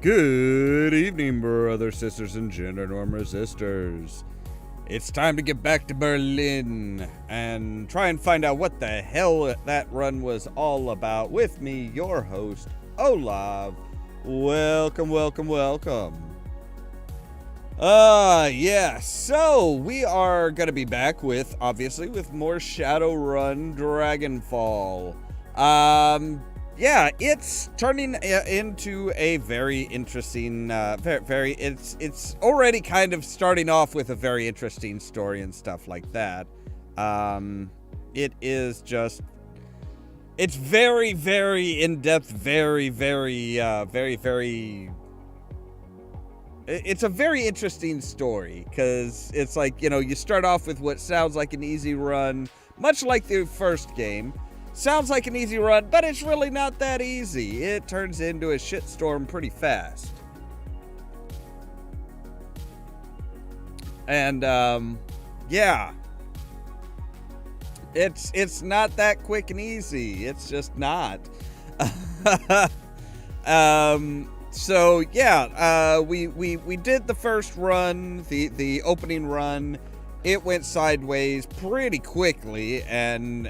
Good evening, brothers, sisters, and gender norm resistors. It's time to get back to Berlin and try and find out what the hell that run was all about with me, your host, Ollamh. Welcome. So we are going to be back with more Shadowrun Dragonfall. It's turning into a very interesting, it's already kind of starting off with a very interesting story and stuff like that. It is just, it's very, very in-depth, it's a very interesting story, because it's like, you start off with what sounds like an easy run, much like the first game. Sounds like an easy run, but it's really not that easy. It turns into a shitstorm pretty fast. And, It's not that quick and easy. It's just not. We did the first run, the opening run. It went sideways pretty quickly and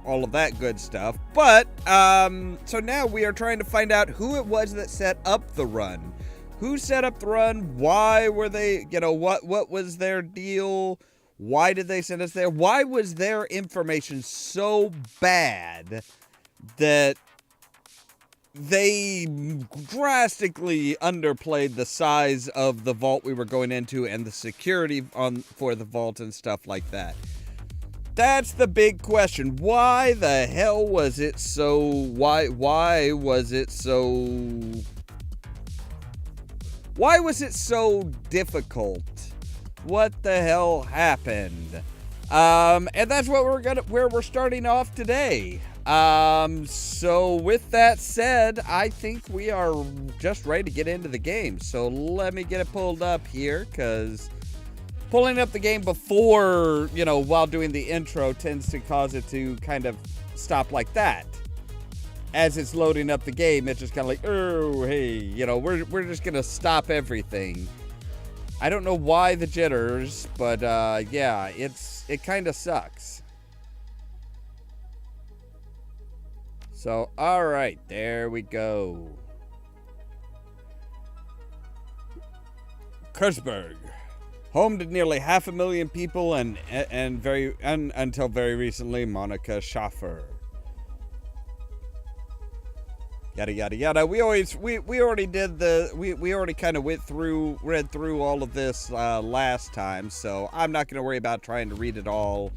all of that good stuff. But, so now we are trying to find out who it was that set up the run. Who set up the run? Why were they, what was their deal? Why did they send us there? Why was their information so bad that they drastically underplayed the size of the vault we were going into and the security for the vault and stuff like that? That's the big question. Why the hell was it so... Why was it so difficult? What the hell happened? And that's what where we're starting off today. So with that said, I think we are just ready to get into the game. So let me get it pulled up here, because pulling up the game before, while doing the intro tends to cause it to kind of stop like that. As it's loading up the game, it's just kind of like, oh, hey, we're just going to stop everything. I don't know why the jitters, but it kind of sucks. So, alright, there we go. Kurzburg, home to nearly 500,000 people and until very recently, Monika Schaffer. Yada yada yada. We already kind of read through all of this last time, so I'm not going to worry about trying to read it all.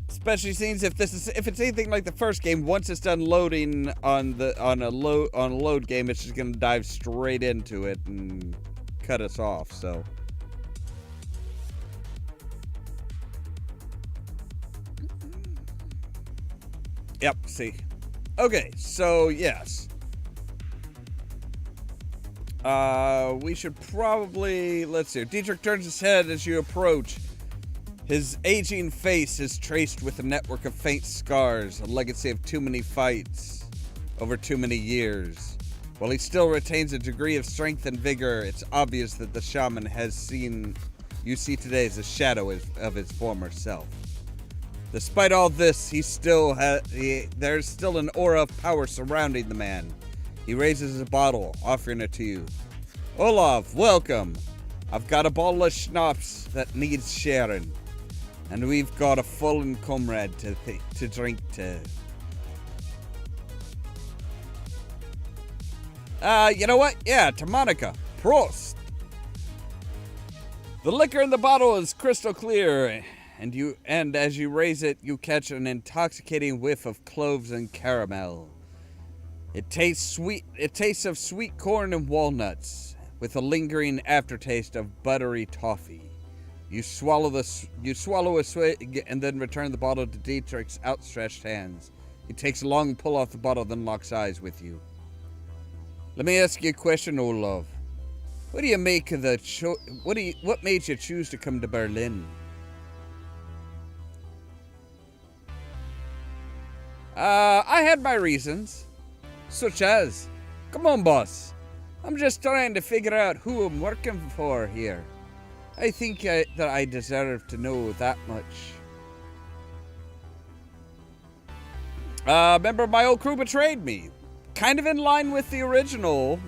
Especially since if it's anything like the first game, once it's done loading on a load game, it's just going to dive straight into it and cut us off. So. Yep. See. Okay, so yes. We should probably, let's see. Dietrich turns his head as you approach. His aging face is traced with a network of faint scars, a legacy of too many fights over too many years. While he still retains a degree of strength and vigor, it's obvious that the shaman you see today as a shadow of his former self. Despite all this, there's still an aura of power surrounding the man. He raises a bottle, offering it to you. Ollamh, welcome. I've got a bottle of schnapps that needs sharing, and we've got a fallen comrade to drink to. You know what? Yeah, to Monika. Prost. The liquor in the bottle is crystal clear. And as you raise it, you catch an intoxicating whiff of cloves and caramel. It tastes of sweet corn and walnuts, with a lingering aftertaste of buttery toffee. You swallow a swig and then return the bottle to Dietrich's outstretched hands. He takes a long pull off the bottle, then locks eyes with you. Let me ask you a question, Ollamh. What do you make of what made you choose to come to Berlin? I had my reasons. Such as? Come on, boss. I'm just trying to figure out who I'm working for here. I think that I deserve to know that much. Remember, my old crew betrayed me. Kind of in line with the original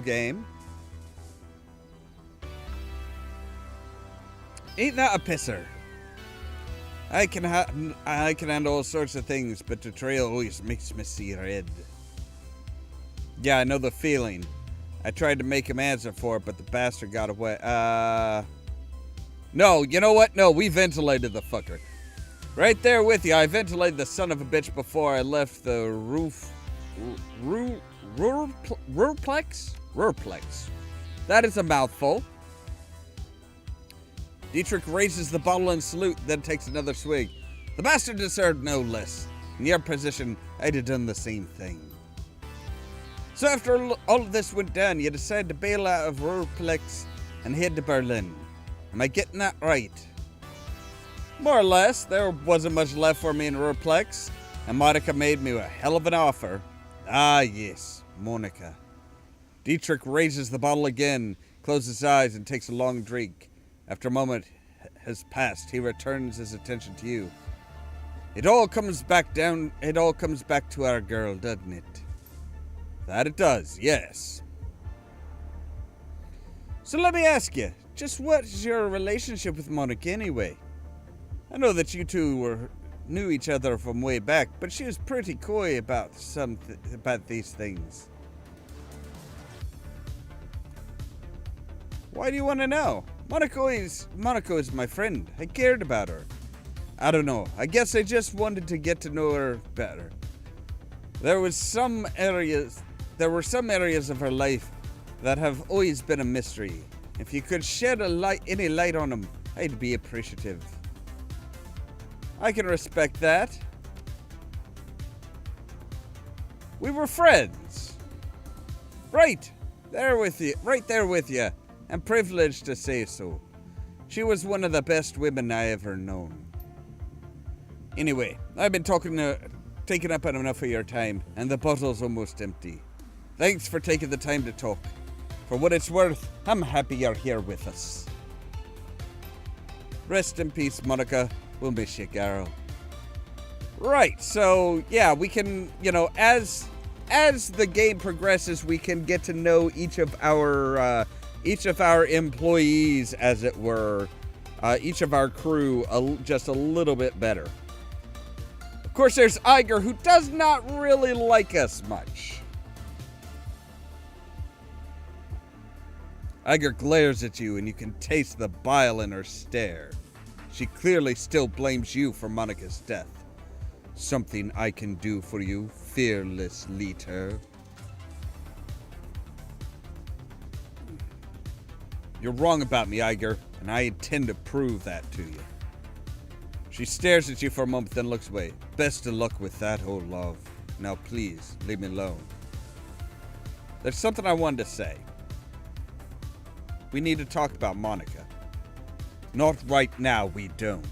game. Ain't that a pisser? I can handle all sorts of things, but betrayal always makes me see red. Yeah, I know the feeling. I tried to make him answer for it, but the bastard got away. No, you know what? No, we ventilated the fucker. Right there with you. I ventilated the son of a bitch before I left the Rurplex? That is a mouthful. Dietrich raises the bottle in salute, then takes another swig. The bastard deserved no less. In your position, I'd have done the same thing. So after all of this went down, you decided to bail out of Rurplex and head to Berlin. Am I getting that right? More or less. There wasn't much left for me in Rurplex, and Monika made me a hell of an offer. Ah, yes, Monika. Dietrich raises the bottle again, closes his eyes, and takes a long drink. After a moment has passed, he returns his attention to you. It all comes back to our girl, doesn't it? That it does, yes. So let me ask you, just what's your relationship with Monika anyway? I know that you two knew each other from way back, but she was pretty coy about about these things. Why do you want to know? Monika is my friend. I cared about her. I don't know. I guess I just wanted to get to know her better. There were some areas of her life that have always been a mystery. If you could shed any light on them, I'd be appreciative. I can respect that. We were friends. Right there with you. I'm privileged to say so. She was one of the best women I ever known. Anyway, I've been taking up enough of your time, and the bottle's almost empty. Thanks for taking the time to talk. For what it's worth, I'm happy you're here with us. Rest in peace, Monika. We'll miss you, girl. Right, so yeah, we can, as the game progresses, we can get to know each of our employees, as it were, each of our crew just a little bit better. Of course, there's Iger, who does not really like us much. Iger glares at you, and you can taste the bile in her stare. She clearly still blames you for Monika's death. Something I can do for you, fearless leader. You're wrong about me, Iger, and I intend to prove that to you. She stares at you for a moment, then looks away. Best of luck with that, Ollamh. Now please, leave me alone. There's something I wanted to say. We need to talk about Monika. Not right now, we don't.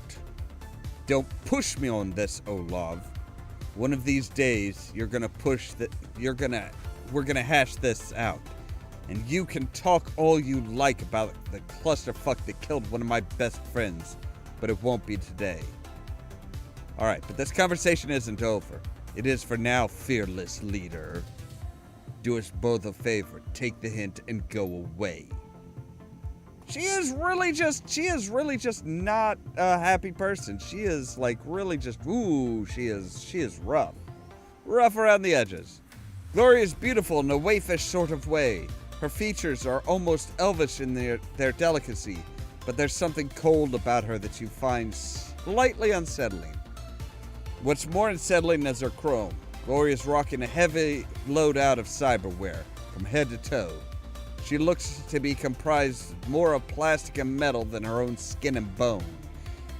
Don't push me on this, Ollamh. One of these days, we're gonna hash this out. And you can talk all you like about the clusterfuck that killed one of my best friends, but it won't be today. Alright, but this conversation isn't over. It is for now, fearless leader. Do us both a favor, take the hint, and go away. She is really just not a happy person. She is really just, she is rough. Rough around the edges. Gloria is beautiful in a waifish sort of way. Her features are almost elvish in their delicacy, but there's something cold about her that you find slightly unsettling. What's more unsettling is her chrome. Gloria's rocking a heavy loadout of cyberware, from head to toe. She looks to be comprised more of plastic and metal than her own skin and bone.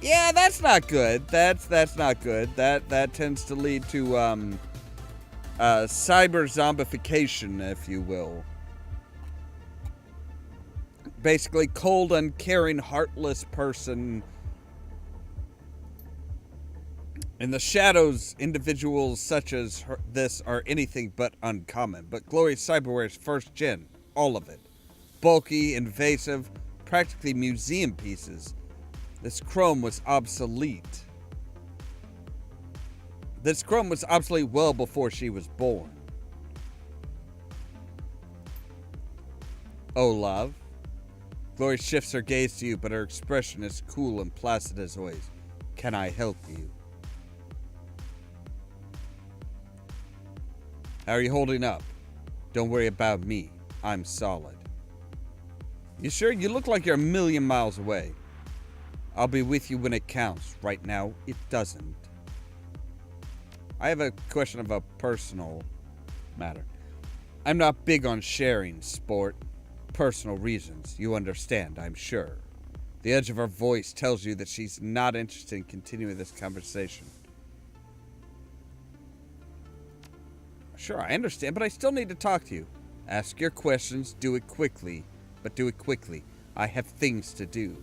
Yeah, that's not good. That's not good. That tends to lead to cyber zombification, if you will. Basically, cold, uncaring, heartless person In the shadows, individuals such as this are anything but uncommon, but Glory Cyberware's first gen, all of it. Bulky, invasive, practically museum pieces. This chrome was obsolete. This chrome was obsolete well before she was born. Ollamh. Glory shifts her gaze to you, but her expression is cool and placid as always. Can I help you? How are you holding up? Don't worry about me. I'm solid. You sure? You look like you're a million miles away. I'll be with you when it counts. Right now, it doesn't. I have a question of a personal matter. I'm not big on sharing, sport. Personal reasons. You understand, I'm sure. The edge of her voice tells you that she's not interested in continuing this conversation. Sure, I understand, but I still need to talk to you. Ask your questions, do it quickly, but do it quickly. I have things to do.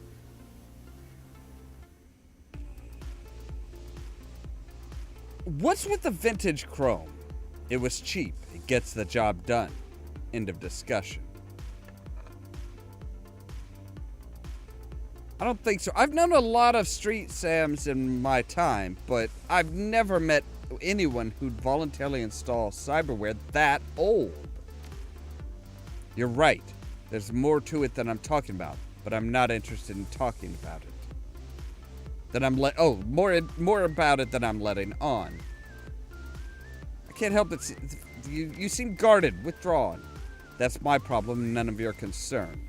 What's with the vintage chrome? It was cheap. It gets the job done. End of discussion. I don't think so. I've known a lot of street Sams in my time, but I've never met anyone who'd voluntarily install cyberware that old. You're right. There's more to it than I'm talking about, but I'm not interested in talking about it. More about it than I'm letting on. I can't help it. You seem guarded, withdrawn. That's my problem, none of your concern.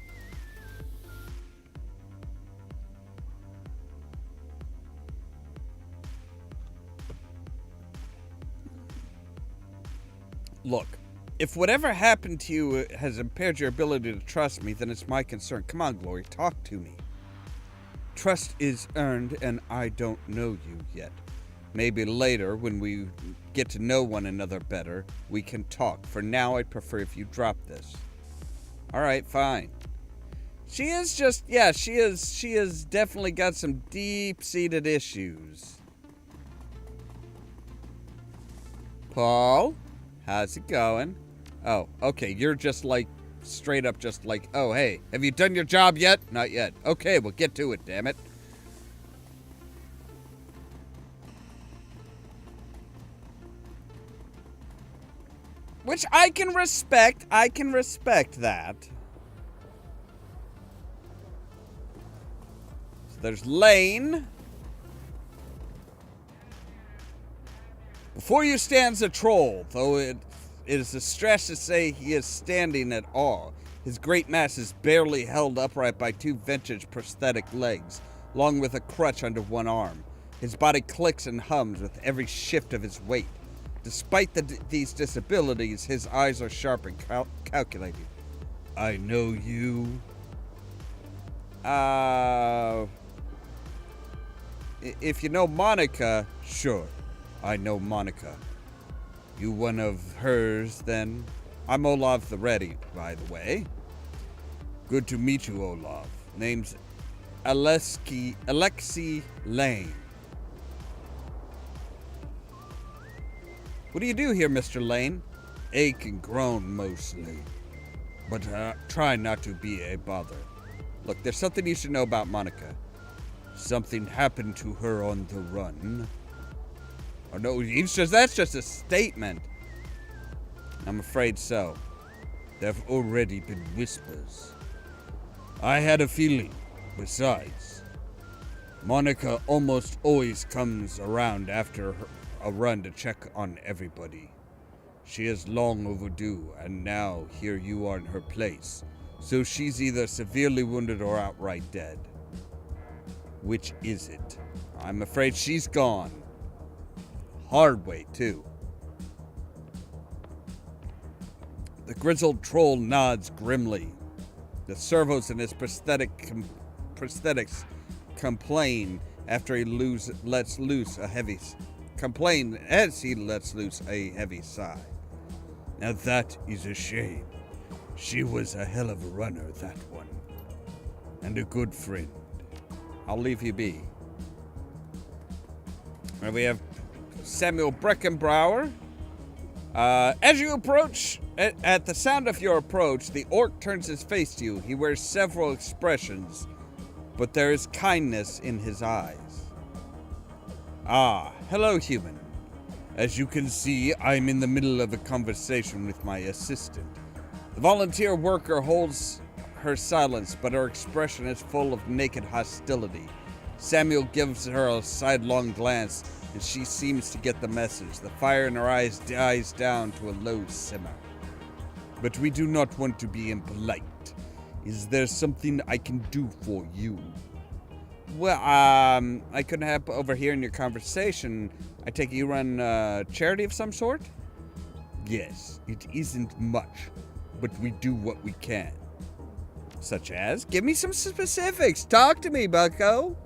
Look, if whatever happened to you has impaired your ability to trust me, then it's my concern. Come on, Glory, talk to me. Trust is earned, and I don't know you yet. Maybe later, when we get to know one another better, we can talk. For now, I'd prefer if you drop this. Alright, fine. She is definitely got some deep-seated issues. Paul? How's it going? Oh, okay, you're just like, straight up just like, oh, hey, have you done your job yet? Not yet. Okay, well, get to it, damn it. Which I can respect that. So there's Lane. Before you stands a troll, though it is a stretch to say he is standing at all. His great mass is barely held upright by two vintage prosthetic legs, along with a crutch under one arm. His body clicks and hums with every shift of his weight. Despite these disabilities, his eyes are sharp and calculating. I know you. If you know Monika, sure. I know Monika. You one of hers, then? I'm Ollamh the Ready, by the way. Good to meet you, Ollamh. Name's Alexi Lane. What do you do here, Mr. Lane? Ache and groan, mostly. But try not to be a bother. Look, there's something you should know about Monika. Something happened to her on the run. Oh no, that's just a statement. I'm afraid so. There have already been whispers. I had a feeling. Besides, Monika almost always comes around after a run to check on everybody. She is long overdue, and now here you are in her place. So she's either severely wounded or outright dead. Which is it? I'm afraid she's gone. Hard way, too. The grizzled troll nods grimly. The servos in his prosthetics complain after he lets loose a heavy sigh. Now that is a shame. She was a hell of a runner, that one. And a good friend. I'll leave you be. Well, we have Samuel Breckenbauer. As you approach, at the sound of your approach, the orc turns his face to you. He wears several expressions, but there is kindness in his eyes. Ah, hello, human. As you can see, I'm in the middle of a conversation with my assistant. The volunteer worker holds her silence, but her expression is full of naked hostility. Samuel gives her a sidelong glance, and she seems to get the message. The fire in her eyes dies down to a low simmer. But we do not want to be impolite. Is there something I can do for you? Well, I couldn't help overhearing your conversation. I take it you run a charity of some sort? Yes, it isn't much, but we do what we can. Such as? Give me some specifics. Talk to me, bucko.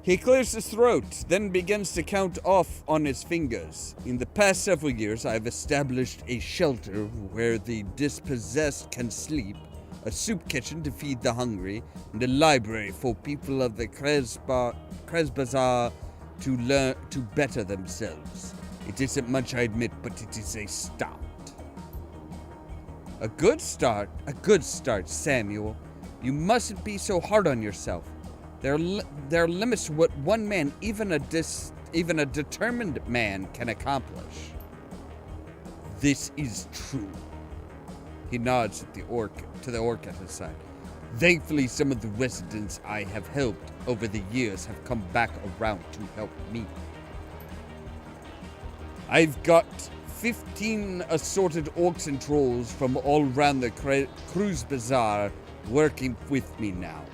He clears his throat, then begins to count off on his fingers. In the past several years, I've established a shelter where the dispossessed can sleep, a soup kitchen to feed the hungry, and a library for people of the Kresbazar to learn to better themselves. It isn't much, I admit, but it is a start. A good start, Samuel. You mustn't be so hard on yourself. There are limits to what one man, even a determined man, can accomplish. This is true. He nods at the orc at his side. Thankfully, some of the residents I have helped over the years have come back around to help me. I've got 15 assorted orcs and trolls from all around the Cruz Bazaar working with me now.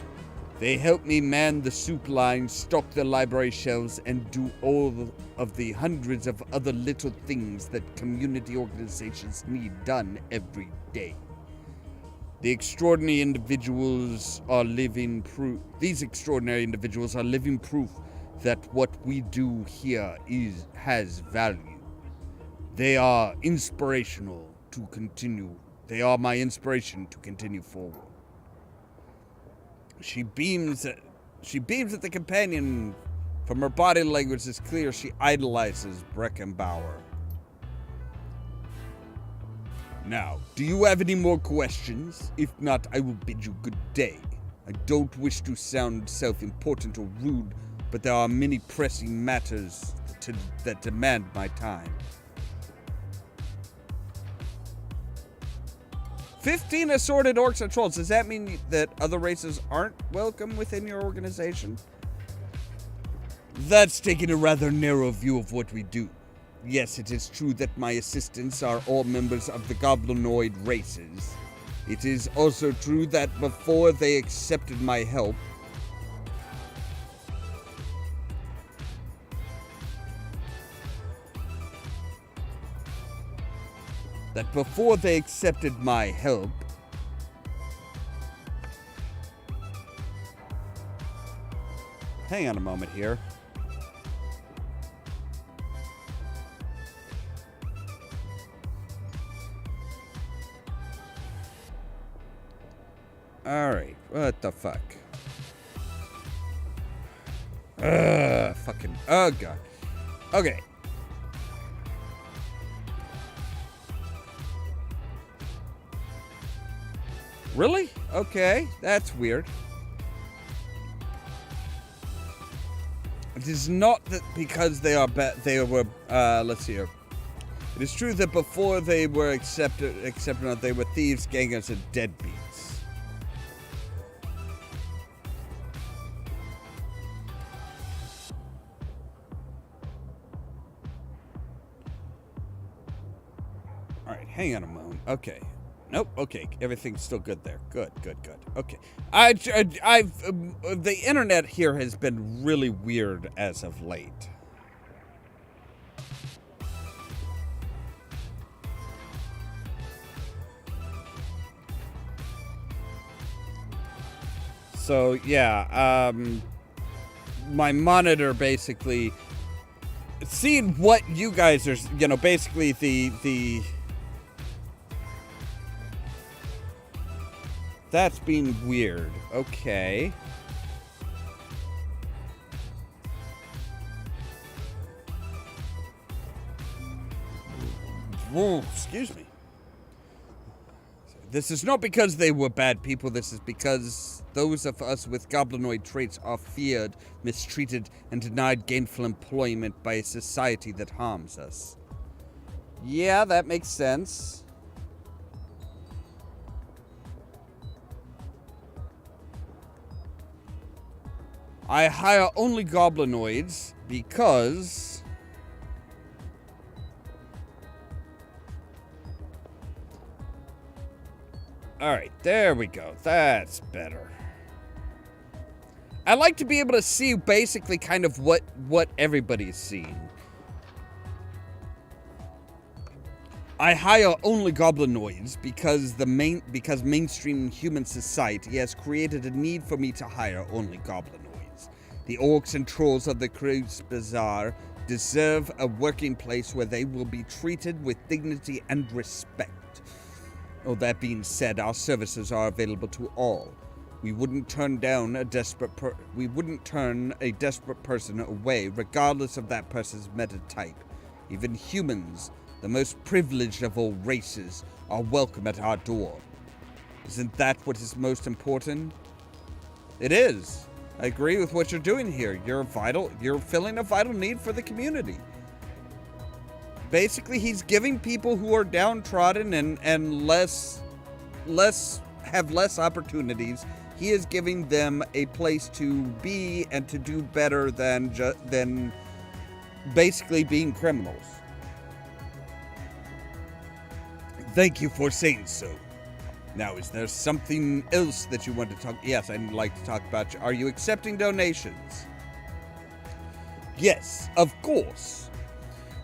They help me man the soup line, stock the library shelves, and do all of the hundreds of other little things that community organizations need done every day. These extraordinary individuals are living proof that what we do here has value. They are inspirational to continue. They are my inspiration to continue forward. She beams at the companion. From her body language, it's clear she idolizes Breckenbauer. Now, do you have any more questions? If not, I will bid you good day. I don't wish to sound self-important or rude, but there are many pressing matters that demand my time. 15 assorted orcs and trolls. Does that mean that other races aren't welcome within your organization? That's taking a rather narrow view of what we do. Yes, it is true that my assistants are all members of the goblinoid races. It is also true that before they accepted my help, hang on a moment here. Alright, what the fuck? Oh god. Okay. Really? Okay, that's weird. It is not that because they were, let's see here. It is true that before they were accepted, they were thieves, gangers, and deadbeats. Alright, hang on a moment. Okay. Nope. Okay. Everything's still good there. Good. Okay. The internet here has been really weird as of late. So yeah, my monitor basically seeing what you guys are, basically the. That's being weird. Okay. Whoa, excuse me. This is not because they were bad people. This is because those of us with goblinoid traits are feared, mistreated, and denied gainful employment by a society that harms us. Yeah, that makes sense. I hire only goblinoids because... Alright, there we go. That's better. I like to be able to see basically kind of what everybody's seeing. I hire only goblinoids because mainstream human society has created a need for me to hire only goblinoids. The orcs and trolls of the Cruz Bazaar deserve a working place where they will be treated with dignity and respect. Oh, that being said, our services are available to all. We wouldn't turn a desperate person away, regardless of that person's meta type. Even humans, the most privileged of all races, are welcome at our door. Isn't that what is most important? It is. I agree with what you're doing here. You're filling a vital need for the community. Basically, he's giving people who are downtrodden and have less opportunities. He is giving them a place to be and to do better than basically being criminals. Thank you for saying so. Now, is there something else that you want to talk? Yes, I'd like to talk about. Are you accepting donations? Yes, of course.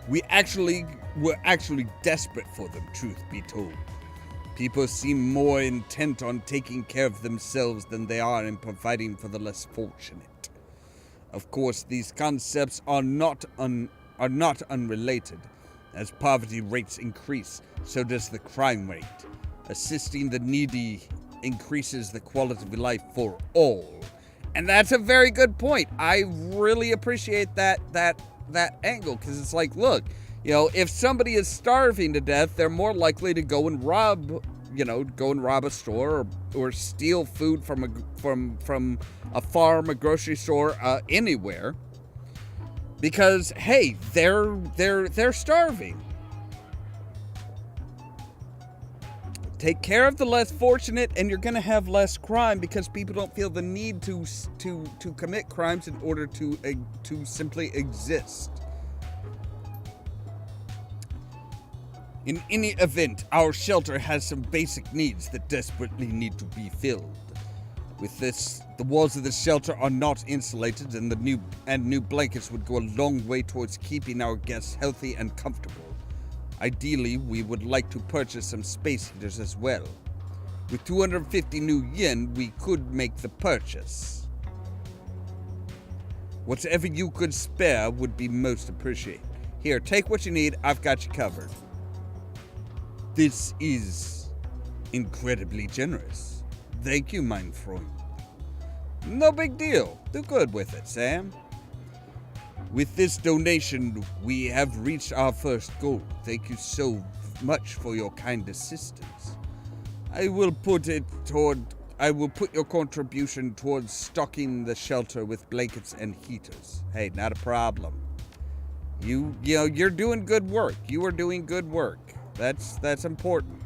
We're actually desperate for them, truth be told. People seem more intent on taking care of themselves than they are in providing for the less fortunate. Of course, these concepts are not unrelated. As poverty rates increase, so does the crime rate. Assisting the needy increases the quality of life for all. And that's a very good point. I really appreciate that angle, because it's like, look, if somebody is starving to death, they're more likely to go and rob a store or steal food from a farm, a grocery store, anywhere, because hey, they're starving. Take care of the less fortunate, and you're going to have less crime because people don't feel the need to commit crimes in order to simply exist. In any event, our shelter has some basic needs that desperately need to be filled. With this, the walls of the shelter are not insulated, and new blankets would go a long way towards keeping our guests healthy and comfortable. Ideally, we would like to purchase some space heaters as well. With 250 new yen, we could make the purchase. Whatever you could spare would be most appreciated. Here, take what you need. I've got you covered. This is incredibly generous. Thank you, mein Freund. No big deal. Do good with it, Sam. With this donation, we have reached our first goal. Thank you so much for your kind assistance. I will put your contribution towards stocking the shelter with blankets and heaters. Hey, not a problem. You're doing good work. You are doing good work. That's important.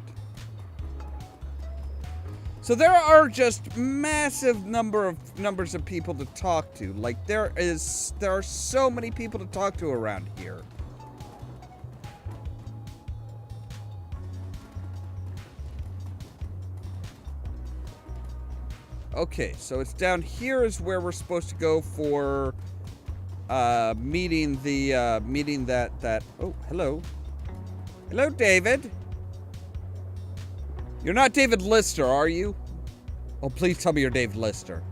So there are just massive numbers of people to talk to. Like there are so many people to talk to around here. Okay, so it's down here is where we're supposed to go for meeting that oh, hello. Hello, David. You're not David Lister, are you? Oh, please tell me you're David Lister.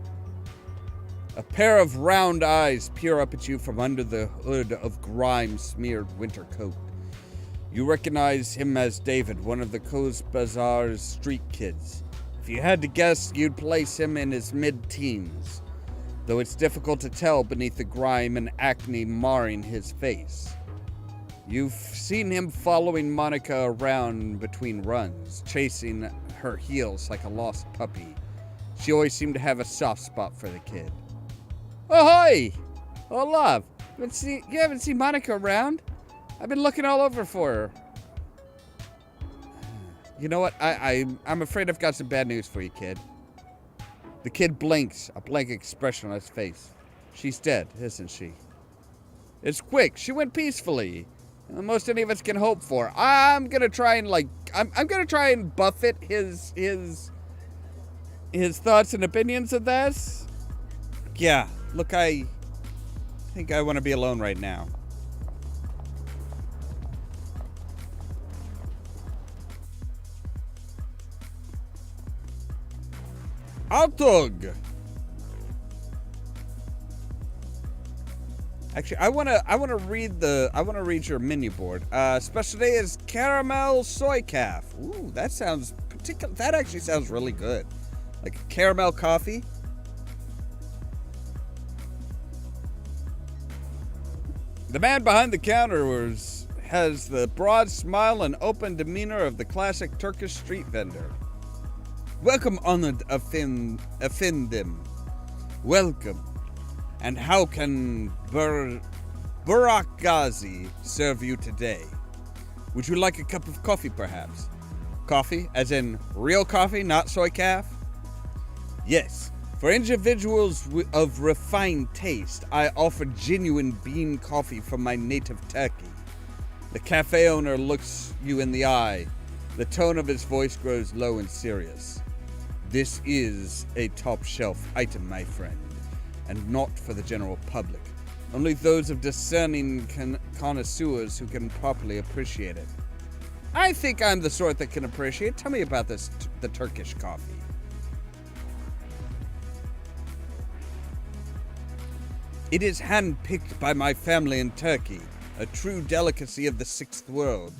A pair of round eyes peer up at you from under the hood of grime-smeared winter coat. You recognize him as David, one of the Coz Bazaar's street kids. If you had to guess, you'd place him in his mid-teens, though it's difficult to tell beneath the grime and acne marring his face. You've seen him following Monika around between runs, chasing her heels like a lost puppy. She always seemed to have a soft spot for the kid. Ahoy! Ollamh! You haven't seen Monika around? I've been looking all over for her. You know what? I'm afraid I've got some bad news for you, kid. The kid blinks, a blank expression on his face. She's dead, isn't she? It's quick. She went peacefully. The most any of us can hope for. I'm gonna try and I'm gonna try and buffet his thoughts and opinions of this. Yeah, look, I think I want to be alone right now. Altug. Actually, I wanna read your menu board. Special day is caramel soy calf. Ooh, that sounds particular. That actually sounds really good. Like a caramel coffee. The man behind the counter has the broad smile and open demeanor of the classic Turkish street vendor. Welcome, honored Efendim. Welcome. And how can Burak Gazi serve you today? Would you like a cup of coffee, perhaps? Coffee, as in real coffee, not soy calf? Yes. For individuals of refined taste, I offer genuine bean coffee from my native Turkey. The cafe owner looks you in the eye. The tone of his voice grows low and serious. This is a top-shelf item, my friend, and not for the general public. Only those of discerning connoisseurs who can properly appreciate it. I think I'm the sort that can appreciate. Tell me about the Turkish coffee. It is hand-picked by my family in Turkey, a true delicacy of the sixth world.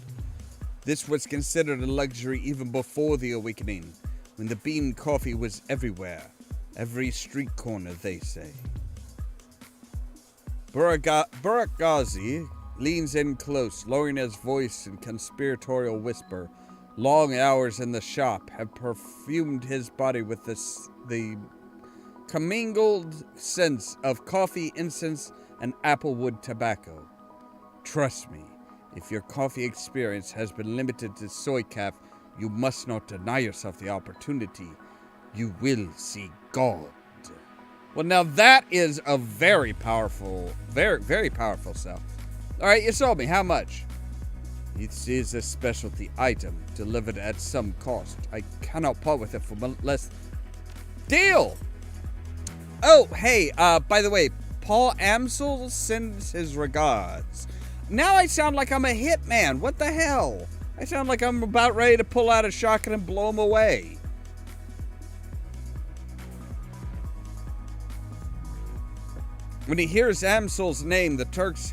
This was considered a luxury even before the awakening, when the bean coffee was everywhere. Every street corner, they say. Burak Gazi leans in close, lowering his voice in conspiratorial whisper. Long hours in the shop have perfumed his body with the commingled scents of coffee, incense, and applewood tobacco. Trust me, if your coffee experience has been limited to soy calf, you must not deny yourself the opportunity. You will see God. Well, now that is a very powerful, very powerful sell. All right, you sold me. How much? It is a specialty item delivered at some cost. I cannot part with it for less. Deal! Oh, hey, by the way, Paul Amsel sends his regards. Now I sound like I'm a hitman. What the hell? I sound like I'm about ready to pull out a shotgun and blow him away. When he hears Amsel's name, the Turk's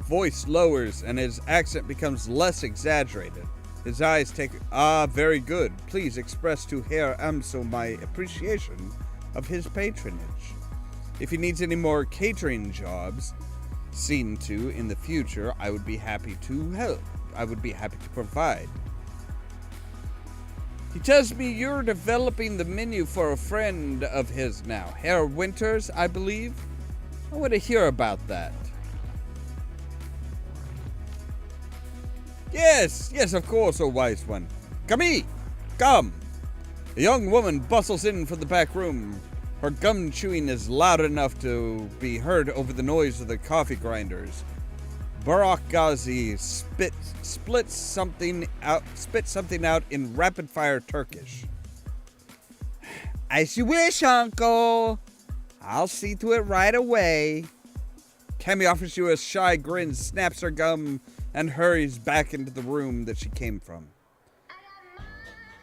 voice lowers and his accent becomes less exaggerated. His eyes take, very good. Please express to Herr Amsel my appreciation of his patronage. If he needs any more catering jobs seen to in the future, I would be happy to help. I would be happy to provide. He tells me you're developing the menu for a friend of his now, Herr Winters, I believe. I want to hear about that. Yes, of course, O wise one. Come. A young woman bustles in from the back room. Her gum chewing is loud enough to be heard over the noise of the coffee grinders. Burak Gazi spits something out in rapid-fire Turkish. As you wish, Uncle. I'll see to it right away. Cammy offers you a shy grin, snaps her gum, and hurries back into the room that she came from.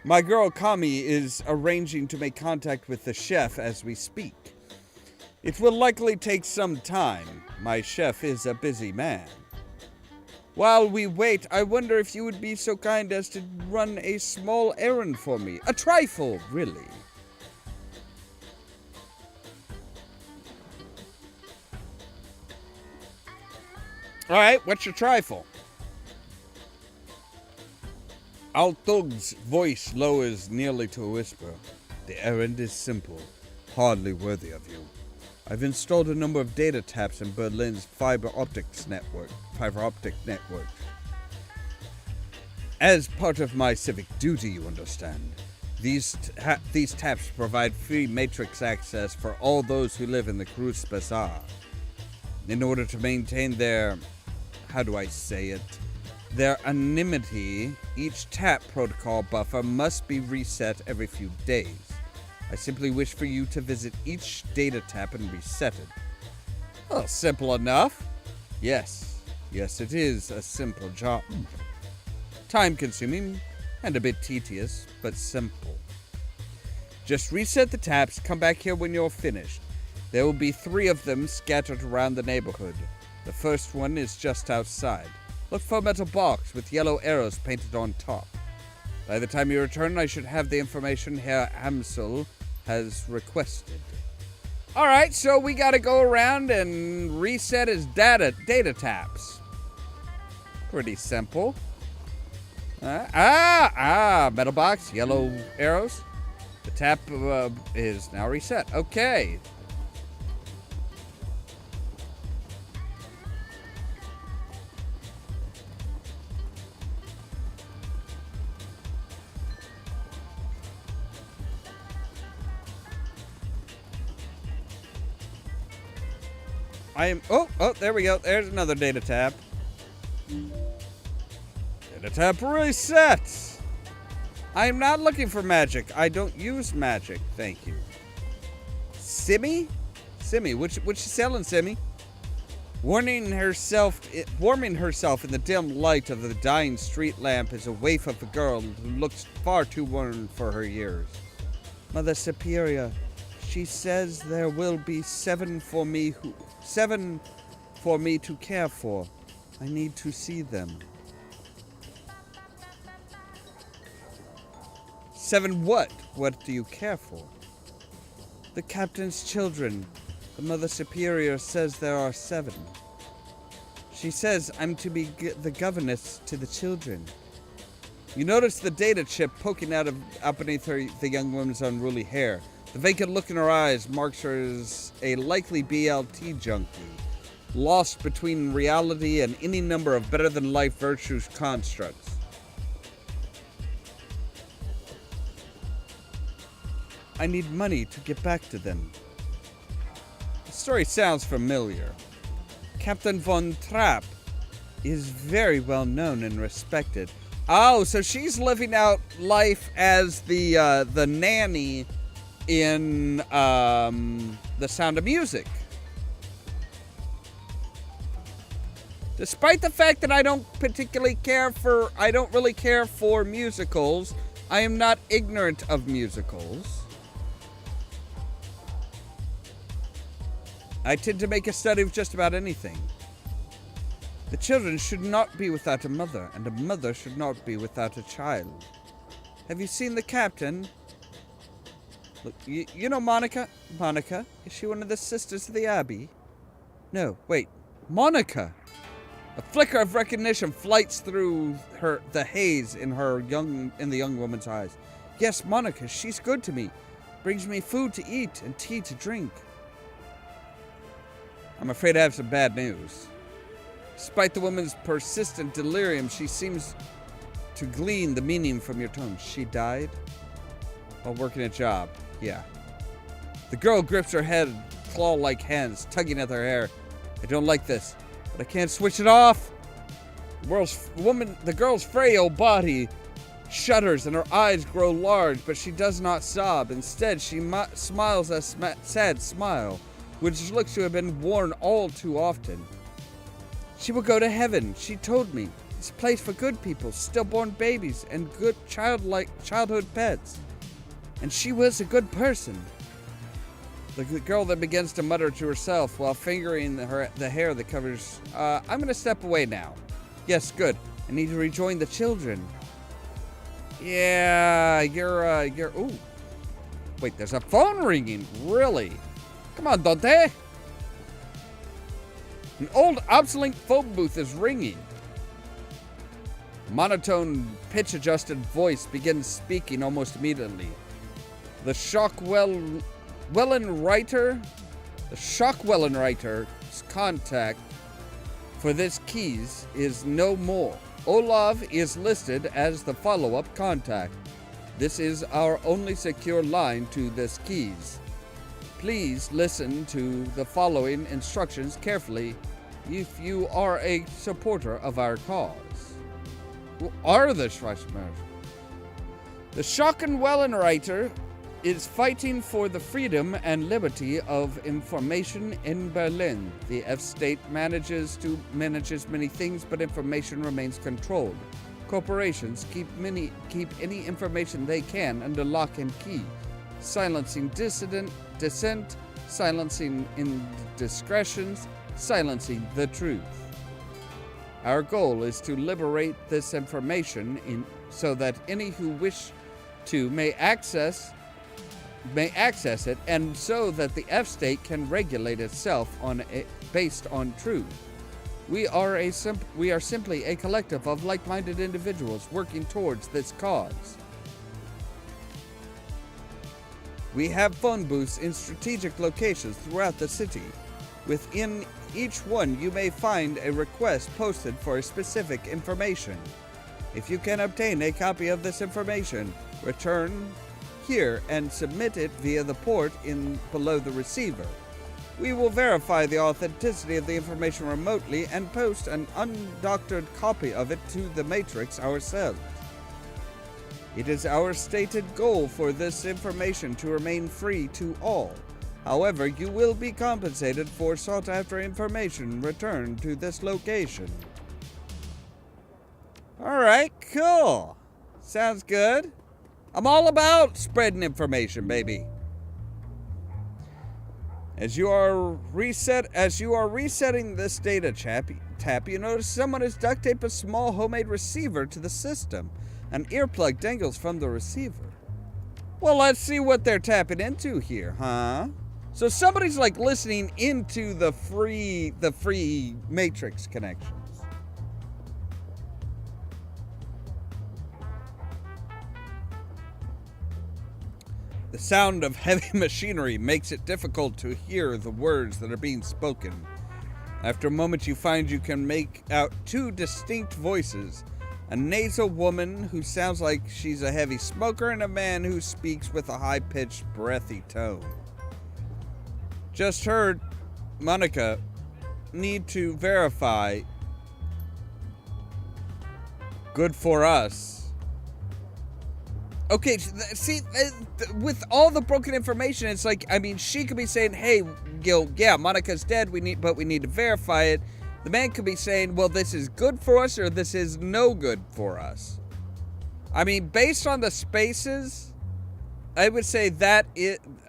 My girl Kami is arranging to make contact with the chef as we speak. It will likely take some time. My chef is a busy man. While we wait, I wonder if you would be so kind as to run a small errand for me. A trifle, really. All right, what's your trifle? Altug's voice lowers nearly to a whisper. The errand is simple, hardly worthy of you. I've installed a number of data taps in Berlin's fiber optic network. As part of my civic duty, you understand. These taps provide free matrix access for all those who live in the Cruz Bazaar. In order to maintain their, their anonymity, each tap protocol buffer must be reset every few days. I simply wish for you to visit each data tap and reset it. Well, simple enough. Yes, it is a simple job. Time-consuming and a bit tedious, but simple. Just reset the taps, come back here when you're finished. There will be 3 of them scattered around the neighborhood. The first one is just outside. Look for a metal box with yellow arrows painted on top. By the time you return, I should have the information Herr Amsel has requested. Alright, so we gotta go around and reset his data taps. Pretty simple. Metal box, yellow arrows. The tap is now reset. Okay. There we go. There's another data tap. Data tap reset. I'm not looking for magic. I don't use magic. Thank you. Simmy? Simmy, what you selling, Simmy? Warming herself in the dim light of the dying street lamp is a waif of a girl who looks far too worn for her years. Mother Superior, she says there will be 7 for me to care for. I need to see them. 7 what? What do you care for? The captain's children. The Mother Superior says there are 7. She says I'm to be the governess to the children. You notice the data chip poking out beneath the young woman's unruly hair. The vacant look in her eyes marks her as a likely BLT junkie, lost between reality and any number of better-than-life virtues constructs. I need money to get back to them. The story sounds familiar. Captain von Trapp is very well known and respected. Oh, so she's living out life as the nanny in The Sound of Music. Despite the fact that I don't really care for musicals, I am not ignorant of musicals. I tend to make a study of just about anything. The children should not be without a mother, and a mother should not be without a child. Have you seen the captain? Look, you know Monika? Monika? Is she one of the sisters of the Abbey? No, wait. Monika! A flicker of recognition flights through the haze in the young woman's eyes. Yes, Monika, she's good to me. Brings me food to eat and tea to drink. I'm afraid I have some bad news. Despite the woman's persistent delirium, she seems to glean the meaning from your tone. She died while working a job. Yeah. The girl grips her head, claw-like hands, tugging at her hair. I don't like this, but I can't switch it off. The girl's frail body shudders and her eyes grow large, but she does not sob. Instead, she smiles a sad smile, which looks to have been worn all too often. She will go to heaven, she told me. It's a place for good people, stillborn babies, and good childhood pets. And she was a good person. The girl then begins to mutter to herself while fingering the hair that covers... I'm going to step away now. Yes, good. I need to rejoin the children. Yeah, you're... Ooh. Wait, there's a phone ringing. Really? Come on, Dante. An old obsolete phone booth is ringing. Monotone, pitch-adjusted voice begins speaking almost immediately. The Shockwellenwriter's contact for this keys is no more. Ollamh is listed as the follow-up contact. This is our only secure line to this keys. Please listen to the following instructions carefully if you are a supporter of our cause. Who are the Schweizmers? The Schockenwellenreiter is fighting for the freedom and liberty of information in Berlin. The F-state manages many things, but information remains controlled. Corporations keep any information they can under lock and key, silencing dissent, silencing indiscretions, silencing the truth. Our goal is to liberate this information so that any who wish to may access it, and so that the F-state can regulate itself based on truth. We are simply a collective of like-minded individuals working towards this cause. We have phone booths in strategic locations throughout the city. Within each one, you may find a request posted for a specific information. If you can obtain a copy of this information, return here and submit it via the port below the receiver. We will verify the authenticity of the information remotely and post an undoctored copy of it to the Matrix ourselves. It is our stated goal for this information to remain free to all. However, you will be compensated for sought-after information returned to this location. Alright, cool. Sounds good. I'm all about spreading information, baby. As you are resetting this data tap, you notice someone has duct taped a small homemade receiver to the system. An earplug dangles from the receiver. Well, let's see what they're tapping into here, huh? So somebody's like listening into the free Matrix connections. The sound of heavy machinery makes it difficult to hear the words that are being spoken. After a moment, you find you can make out two distinct voices. A nasal woman who sounds like she's a heavy smoker, and a man who speaks with a high-pitched, breathy tone. Just heard Monika need to verify. Good for us. Okay, see, with all the broken information, it's like, I mean, she could be saying, hey, yeah, Monika's dead, but we need to verify it. The man could be saying, well, this is good for us, or this is no good for us. I mean, based on the spaces, I would say that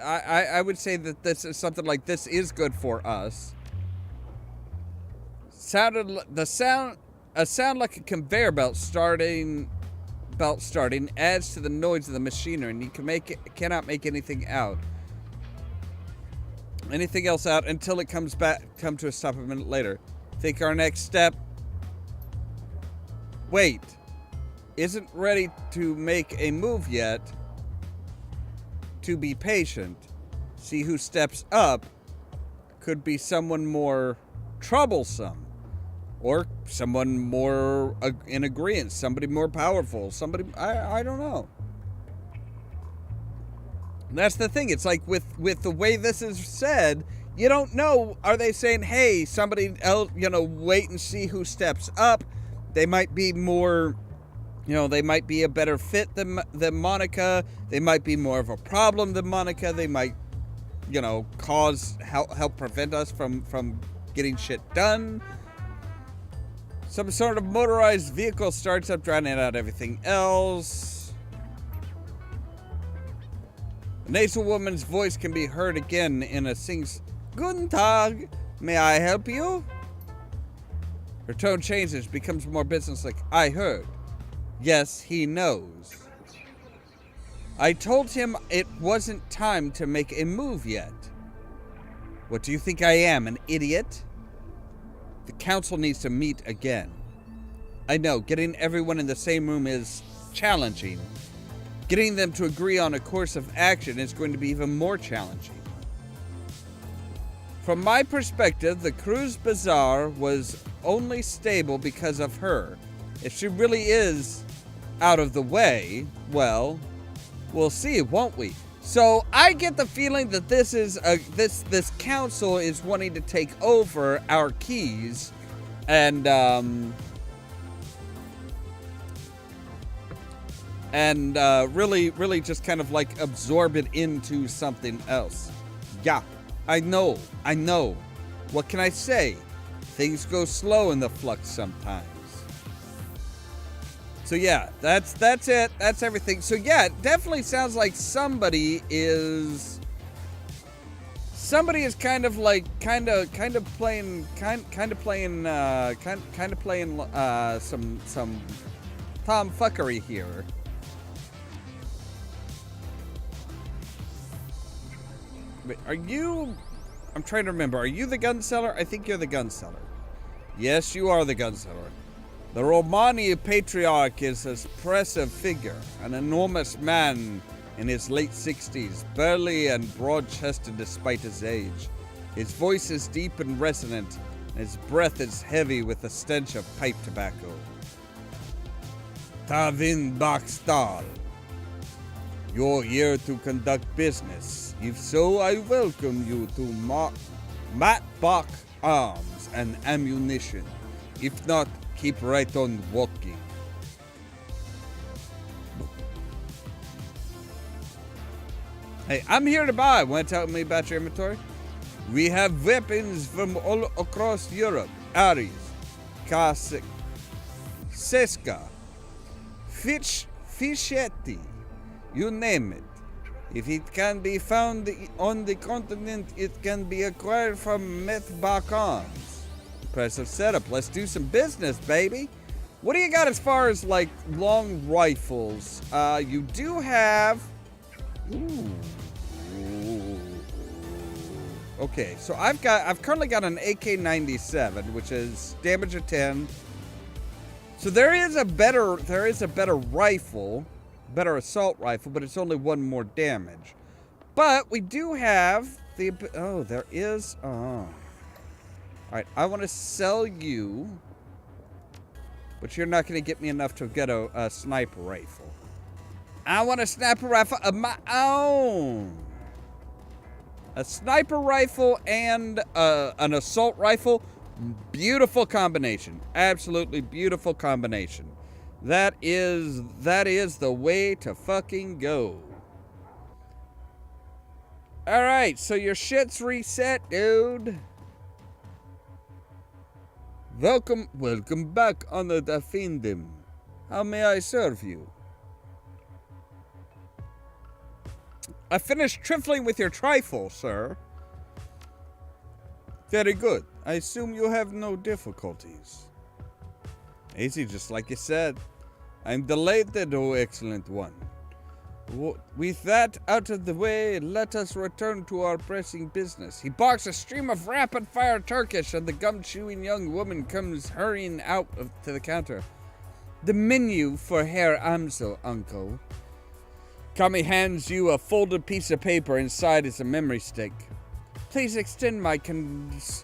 I would say that this is something like this is good for us. A sound like a conveyor belt starting adds to the noise of the machinery, and you cannot make anything else out until it come to a stop a minute later. Think our next step. Wait, isn't ready to make a move yet. To be patient. See who steps up. Could be someone more troublesome. Or someone more in agreement. Somebody more powerful. Somebody, I don't know. That's the thing. It's like with the way this is said, you don't know. Are they saying, hey, somebody else, wait and see who steps up? They might be more, they might be a better fit than Monika. They might be more of a problem than Monika. They might, help prevent us from getting shit done. Some sort of motorized vehicle starts up, drowning out everything else. The nasal woman's voice can be heard again in a Guten Tag, may I help you? Her tone changes, becomes more businesslike. I heard. Yes, he knows. I told him it wasn't time to make a move yet. What do you think I am, an idiot? The council needs to meet again. I know, getting everyone in the same room is challenging. Getting them to agree on a course of action is going to be even more challenging. From my perspective, the Cruise Bazaar was only stable because of her. If she really is out of the way, well, we'll see, won't we? So I get the feeling that this is this council is wanting to take over our keys and really just kind of like absorb it into something else. Yeah, I know. What can I say? Things go slow in the flux sometimes. So yeah, that's it. That's everything. So yeah, it definitely sounds like somebody is kind of playing some tomfuckery here. Wait, are you? I'm trying to remember. Are you the gun seller? I think you're the gun seller. Yes, you are the gun seller. The Romani patriarch is an impressive figure, an enormous man in his late 60s, burly and broad-chested despite his age. His voice is deep and resonant, and his breath is heavy with the stench of pipe tobacco. Tavin Bakstal, you're here to conduct business. If so, I welcome you to Matbach Arms and Ammunition. If not, keep right on walking. Hey, I'm here to buy. Want to tell me about your inventory? We have weapons from all across Europe. Ares, Kasik, Seska, Fischetti, you name it. If it can be found on the continent, it can be acquired from Methbach Arms. Impressive setup. Let's do some business, baby. What do you got as far as like long rifles? You do have. Ooh. Okay, so I've currently got an AK-97, which is damage of 10. So there is a better rifle, better assault rifle, but it's only 1 more damage. But we do have the there is. Alright, I want to sell you, but you're not going to get me enough to get a sniper rifle. I want a sniper rifle of my own. A sniper rifle and an assault rifle. Beautiful combination. Absolutely beautiful combination. That is the way to fucking go. Alright, so your shit's reset, dude. Welcome back, honored Affindim. How may I serve you? I finished trifling with your trifle, sir. Very good. I assume you have no difficulties. Easy, just like you said. I'm delighted, oh excellent one. With that out of the way, let us return to our pressing business. He barks a stream of rapid-fire Turkish, and the gum-chewing young woman comes hurrying out to the counter. The menu for Herr Amsel, uncle. Kami hands you a folded piece of paper. Inside is a memory stick. Please extend my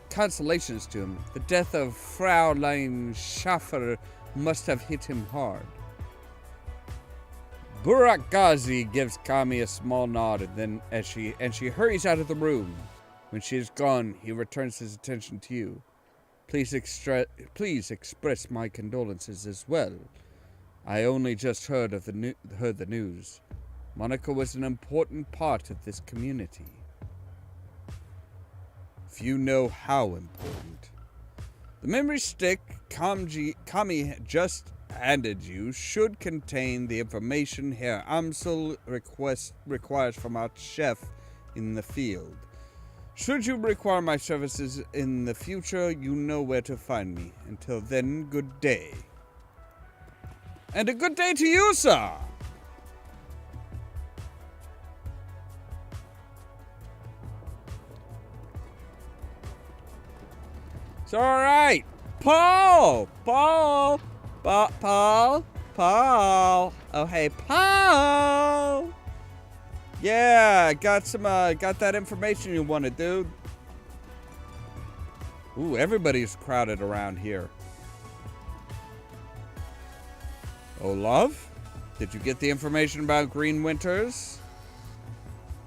consolations to him. The death of Fraulein Schaffer must have hit him hard. Burak Ghazi gives Kami a small nod, and then as she hurries out of the room. When she is gone, he returns his attention to you. Please express my condolences as well. I only just heard the news. Monika was an important part of this community. Few know how important. The memory stick Kami just handed you should contain the information Herr Amsel requires from our chef in the field. Should you require my services in the future, you know where to find me. Until then, good day. And a good day to you, sir! So, alright. Paul! Paul? Paul? Oh, hey, Paul! Yeah, got that information you wanted, dude. Ooh, everybody's crowded around here. Ollamh? Did you get the information about Green Winters?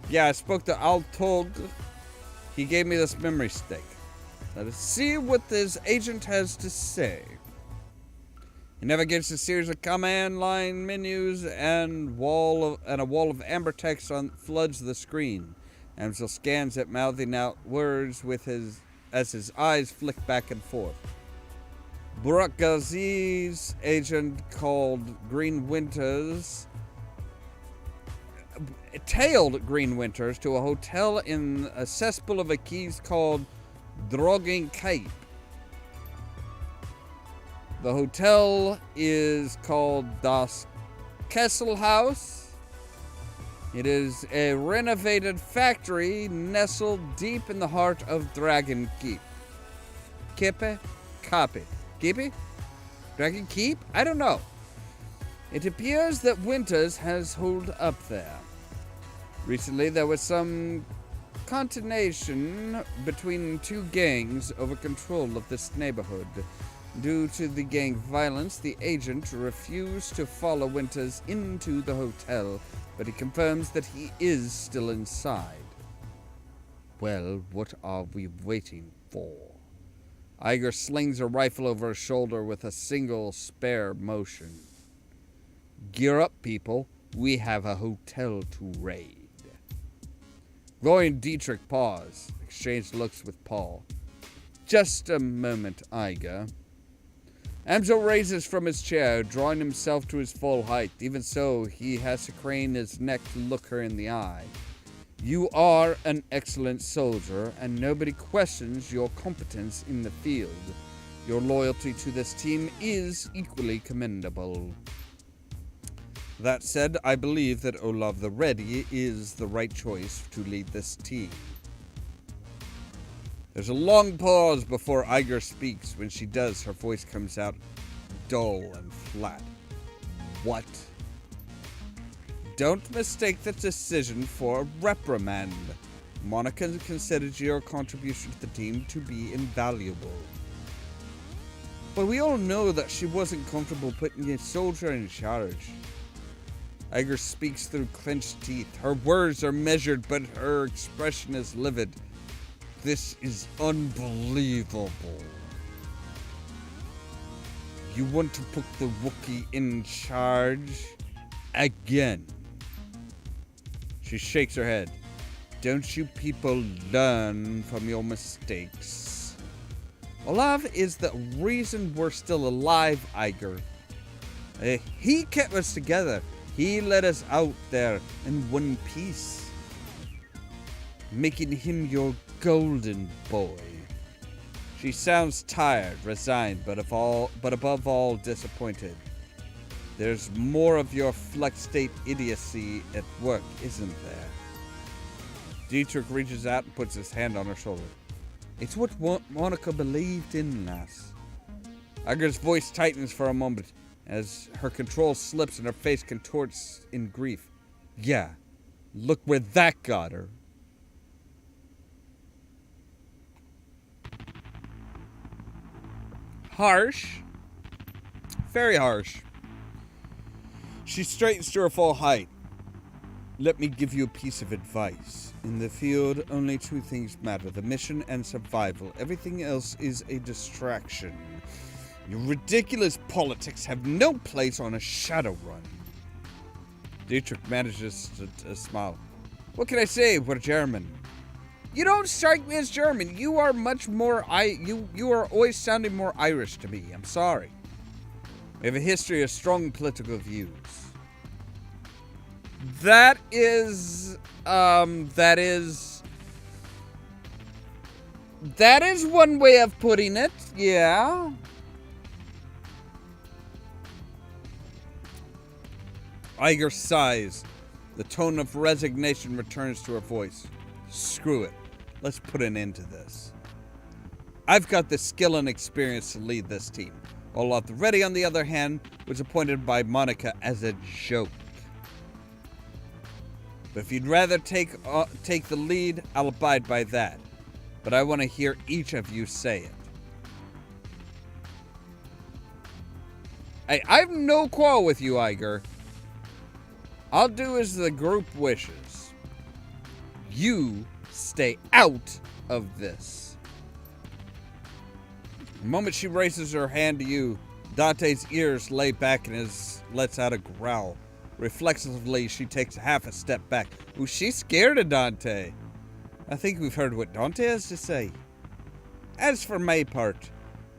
Yeah, I spoke to Altog. He gave me this memory stick. Let us see what this agent has to say. He navigates a series of command line menus and a wall of amber text floods the screen. Amsel scans it, mouthing out words as his eyes flick back and forth. Burak Ghazi's agent called Green Winters tailed Green Winters to a hotel in a cesspool of a keys called Drogging Cape. The hotel is called Das Kesselhaus. It is a renovated factory nestled deep in the heart of Dragon Keep. Kippe? Copy. Keepy? Dragon Keep? I don't know. It appears that Winters has holed up there. Recently, there was some contention between two gangs over control of this neighborhood. Due to the gang violence, the agent refused to follow Winters into the hotel, but he confirms that he is still inside. Well, what are we waiting for? Iger slings a rifle over his shoulder with a single spare motion. Gear up, people. We have a hotel to raid. Roy and Dietrich pause, exchange looks with Paul. Just a moment, Iger. Amsel raises from his chair, drawing himself to his full height. Even so, he has to crane his neck to look her in the eye. You are an excellent soldier, and nobody questions your competence in the field. Your loyalty to this team is equally commendable. That said, I believe that Ollamh the Ready is the right choice to lead this team. There's a long pause before Iger speaks. When she does, her voice comes out dull and flat. What? Don't mistake the decision for a reprimand. Monika considers your contribution to the team to be invaluable. But we all know that she wasn't comfortable putting a soldier in charge. Iger speaks through clenched teeth. Her words are measured, but her expression is livid. This is unbelievable. You want to put the Wookiee in charge? Again. She shakes her head. Don't you people learn from your mistakes? Ollamh is the reason we're still alive, Iger. He kept us together. He led us out there in one piece, making him your golden boy. She sounds tired, resigned, but above all disappointed. There's more of your flex state idiocy at work, isn't there? Dietrich reaches out and puts his hand on her shoulder. It's what Monika believed in, lass. Iger's voice tightens for a moment as her control slips and her face contorts in grief. Yeah, look where that got her. Harsh. Very harsh. She straightens to her full height. Let me give you a piece of advice. In the field, only two things matter, the mission and survival. Everything else is a distraction. Your ridiculous politics have no place on a Shadowrun. Dietrich manages to smile. What can I say? We're German. You don't strike me as German. You are much more you are always sounding more Irish to me. I'm sorry. We have a history of strong political views. That is one way of putting it. Yeah. Iger sighs. The tone of resignation returns to her voice. Screw it. Let's put an end to this. I've got the skill and experience to lead this team. Ollamh the Ready, on the other hand, was appointed by Monika as a joke. But if you'd rather take the lead, I'll abide by that. But I want to hear each of you say it. Hey, I have no quarrel with you, Iger. I'll do as the group wishes. You stay out of this. The moment she raises her hand to you, Dante's ears lay back and lets out a growl. Reflexively, she takes half a step back. Ooh, she's scared of Dante. I think we've heard what Dante has to say. As for my part,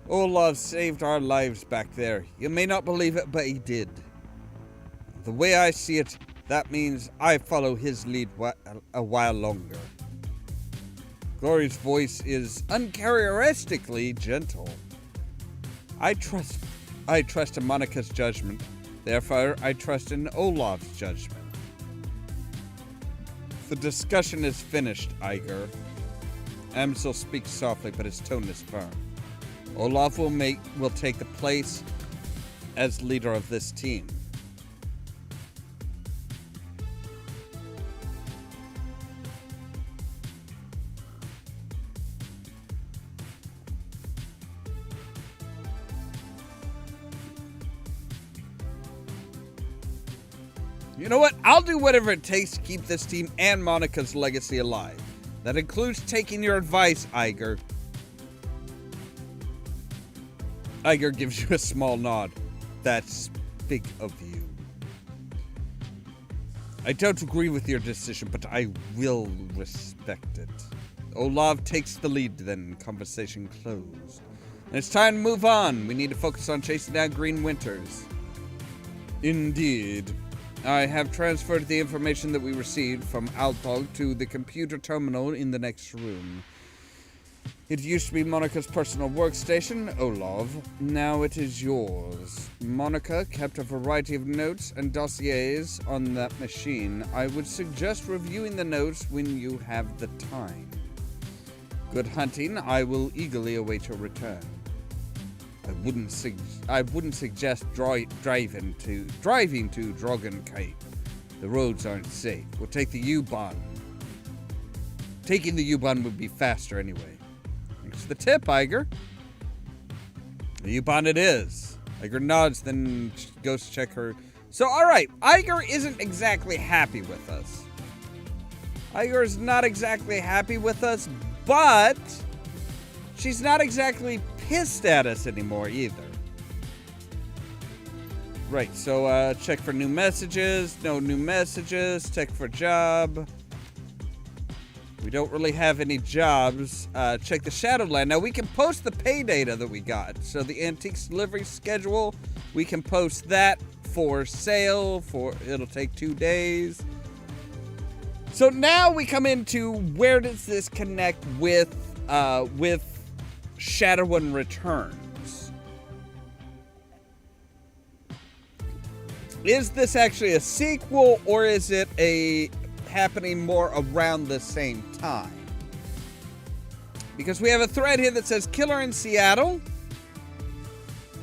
Ollamh saved our lives back there. You may not believe it, but he did. The way I see it, that means I follow his lead a while longer. Glory's voice is uncharacteristically gentle. I trust in Monika's judgment. Therefore, I trust in Ollamh's judgment. The discussion is finished, Iger. Amsel speaks softly, but his tone is firm. Ollamh will take the place as leader of this team. You know what? I'll do whatever it takes to keep this team and Monika's legacy alive. That includes taking your advice, Iger. Iger gives you a small nod. That's big of you. I don't agree with your decision, but I will respect it. Ollamh takes the lead then, conversation closed. And it's time to move on. We need to focus on chasing down Green Winters. Indeed. I have transferred the information that we received from Altog to the computer terminal in the next room. It used to be Monika's personal workstation, Ollamh. Now it is yours. Monika kept a variety of notes and dossiers on that machine. I would suggest reviewing the notes when you have the time. Good hunting. I will eagerly await your return. I wouldn't suggest driving to Drogenkite. The roads aren't safe. We'll take the U-Bahn. Taking the U-Bahn would be faster anyway. Thanks for the tip, Iger. The U-Bahn it is. Iger nods, then goes to check her. So, alright, Iger isn't exactly happy with us. Iger is not exactly happy with us, but she's not exactly pissed at us anymore either. Right, so check for new messages. No new messages. Check for job. We don't really have any jobs. Check the Shadowrun. Now we can post the pay data that we got. So the antiques delivery schedule, we can post that for sale. It'll take 2 days. So now we come into where does this connect with Shadowrun Returns? Is this actually a sequel, or is it happening more around the same time? Because we have a thread here that says Killer in Seattle.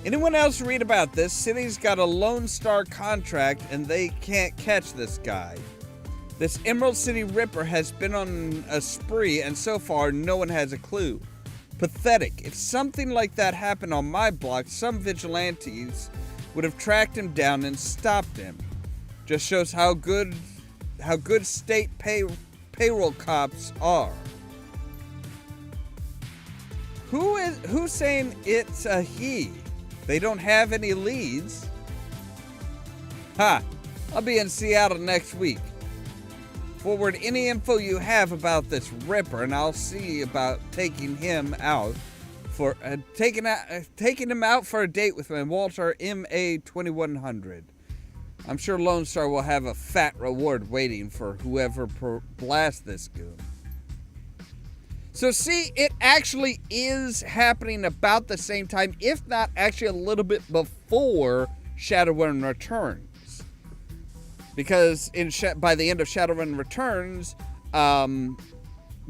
Anyone else read about this? City's got a Lone Star contract and they can't catch this guy. This Emerald City Ripper has been on a spree and so far no one has a clue. Pathetic. If something like that happened on my block, some vigilantes would have tracked him down and stopped him. Just shows how good state payroll cops are. Who's saying it's a he? They don't have any leads. Ha! I'll be in Seattle next week. Forward any info you have about this Ripper, and I'll see about taking him out for taking him out for a date with my Walter MA 2100. I'm sure Lone Star will have a fat reward waiting for whoever blasts this goon. So see, it actually is happening about the same time, if not actually a little bit before Shadowrun Returns. Because by the end of Shadowrun Returns,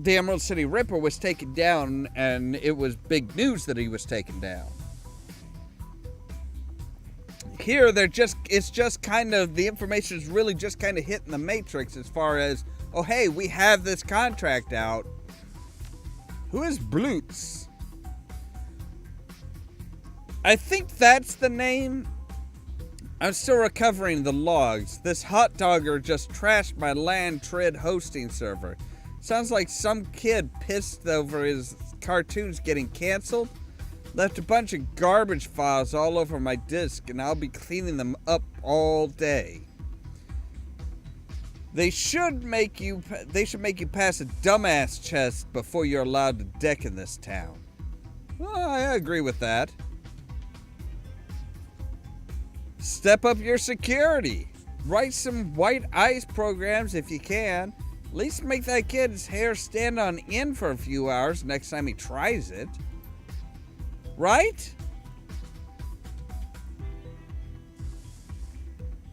the Emerald City Ripper was taken down, and it was big news that he was taken down. Here, it's just kind of, the information is really just kind of hitting the matrix as far as, oh, hey, we have this contract out. Who is Blutz? I think that's the name. I'm still recovering the logs. This hot dogger just trashed my land trid hosting server. Sounds like some kid pissed over his cartoons getting canceled. Left a bunch of garbage files all over my disk, and I'll be cleaning them up all day. They should make you pass a dumbass test before you're allowed to deck in this town. Well, I agree with that. Step up your security. Write some white ice programs if you can. At least make that kid's hair stand on end for a few hours next time he tries it. Right?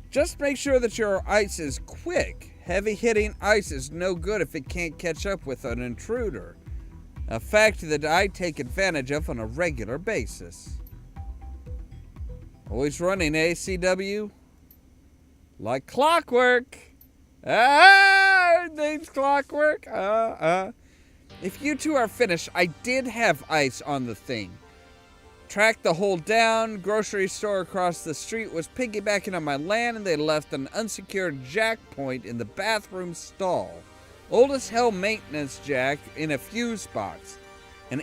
Just make sure that your ice is quick. Heavy-hitting ice is no good if it can't catch up with an intruder. A fact that I take advantage of on a regular basis. Always running, CW? Like clockwork. Name's clockwork. If you two are finished, I did have ice on the thing. Tracked the hole down. Grocery store across the street was piggybacking on my land, and they left an unsecured jack point in the bathroom stall. Old as hell maintenance jack in a fuse box. And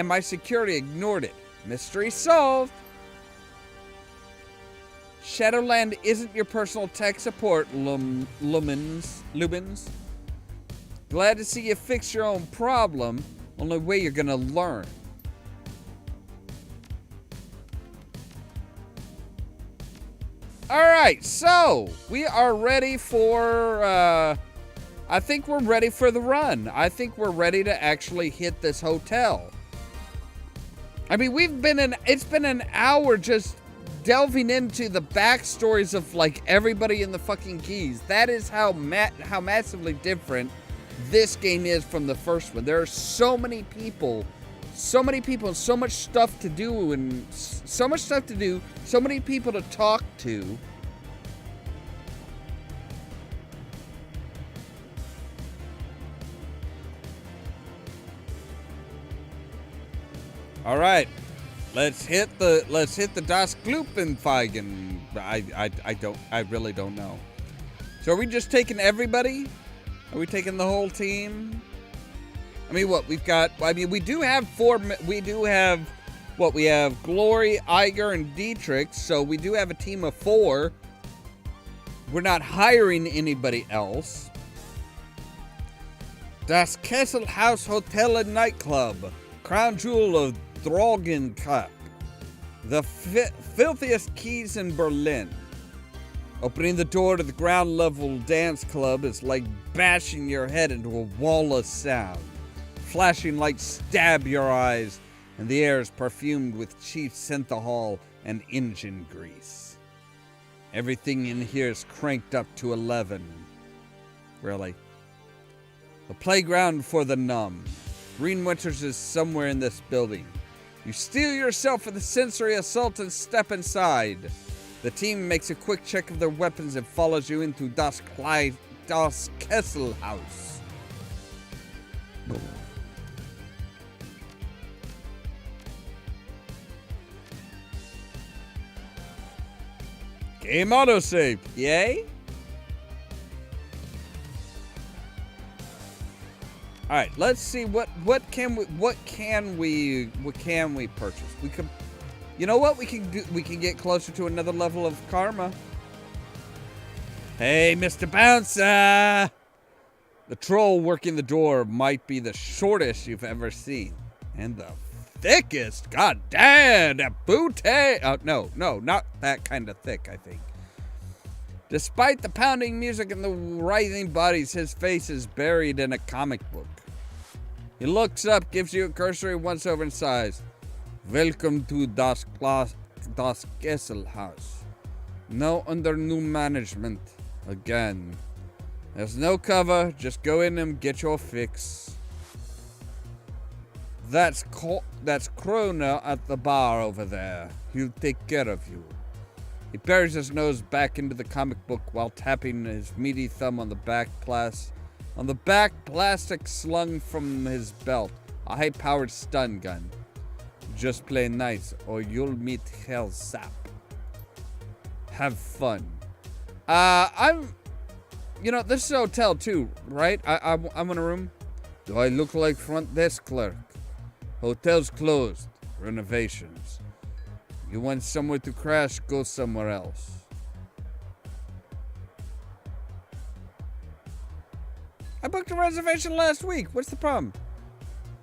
my security ignored it. Mystery solved. Shadowland isn't your personal tech support, Lumens. Glad to see you fix your own problem. Only way you're gonna learn. Alright, so we are ready for, I think we're ready for the run. I think we're ready to actually hit this hotel. I mean, it's been an hour just delving into the backstories of, like, everybody in the fucking Keys. That is how massively different this game is from the first one. There are so many people, and so much stuff to do, so many people to talk to. All right. Let's hit the Das Gluppenfeigen. I really don't know. So are we just taking everybody? Are we taking the whole team? I mean, what we've got? I mean, we do have we have Glory, Iger, and Dietrich. So we do have a team of 4. We're not hiring anybody else. Das Kesselhaus Hotel and Nightclub, crown jewel of Drogen Cup, the filthiest keys in Berlin. Opening the door to the ground level dance club is like bashing your head into a wall of sound. Flashing lights stab your eyes, and the air is perfumed with cheap synthahol and engine grease. Everything in here is cranked up to 11. Really? A playground for the numb. Green Winters is somewhere in this building. You steel yourself for the sensory assault and step inside. The team makes a quick check of their weapons and follows you into Das Kesselhaus. Game autosave, yay? All right, let's see what can we purchase? We could, you know what we can do? We can get closer to another level of karma. Hey, Mr. Bouncer! The troll working the door might be the shortest you've ever seen, and the thickest. God damn, that booty! Oh no, not that kind of thick. I think. Despite the pounding music and the writhing bodies, his face is buried in a comic book. He looks up, gives you a cursory once-over and sighs. Welcome to Das Kesselhaus. Now under new management. Again. There's no cover, just go in and get your fix. That's Krona at the bar over there. He'll take care of you. He buries his nose back into the comic book while tapping his meaty thumb on the back plastic slung from his belt. A high-powered stun gun. Just play nice, or you'll meet hell sap. Have fun. This is a hotel too, right? I'm in a room. Do I look like front desk clerk? Hotel's closed. Renovations. You want somewhere to crash, go somewhere else. I booked a reservation last week. What's the problem?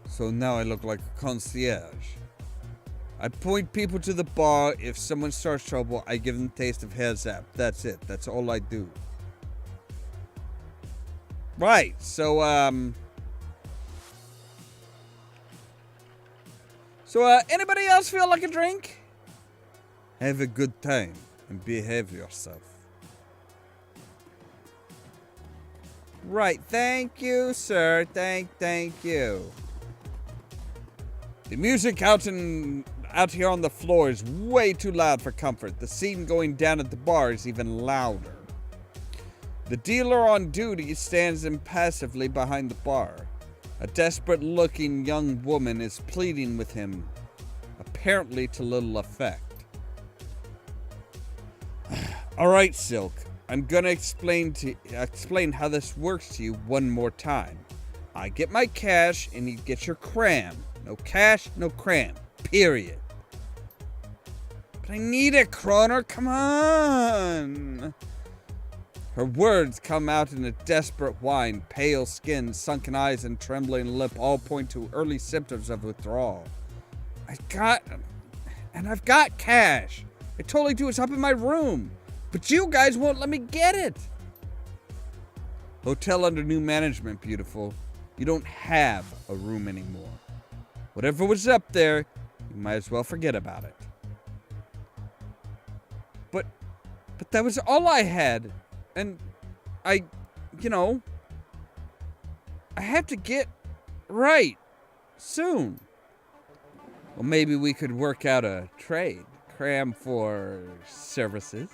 So now I look like a concierge. I point people to the bar. If someone starts trouble, I give them a taste of hair zap. That's it. That's all I do. Right. So, anybody else feel like a drink? Have a good time and behave yourself. Right. Thank you, sir. Thank you. The music out here on the floor is way too loud for comfort. The scene going down at the bar is even louder. The dealer on duty stands impassively behind the bar. A desperate-looking young woman is pleading with him, apparently to little effect. All right, Silk. I'm gonna explain how this works to you one more time. I get my cash, and you get your cram. No cash, no cram. Period. But I need it, Croner. Come on. Her words come out in a desperate whine. Pale skin, sunken eyes, and trembling lip all point to early symptoms of withdrawal. I've got cash. I totally do. It's up in my room. But you guys won't let me get it. Hotel under new management, beautiful. You don't have a room anymore. Whatever was up there, you might as well forget about it. But that was all I had. And I have to get right soon. Well, maybe we could work out a trade. Cram for services.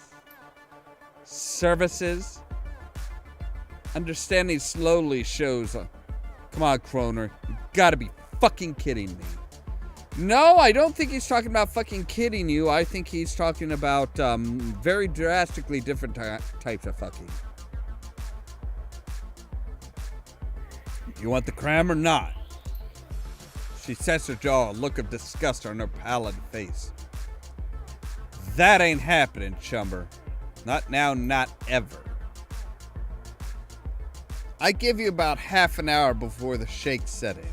Understanding slowly shows. Come on, Croner. You gotta be fucking kidding me. No, I don't think he's talking about fucking kidding you. I think he's talking about very drastically different types of fucking. You want the cram or not? She sets her jaw, a look of disgust on her pallid face. That ain't happening, chumber. Not now, not ever. I give you about half an hour before the shake set in.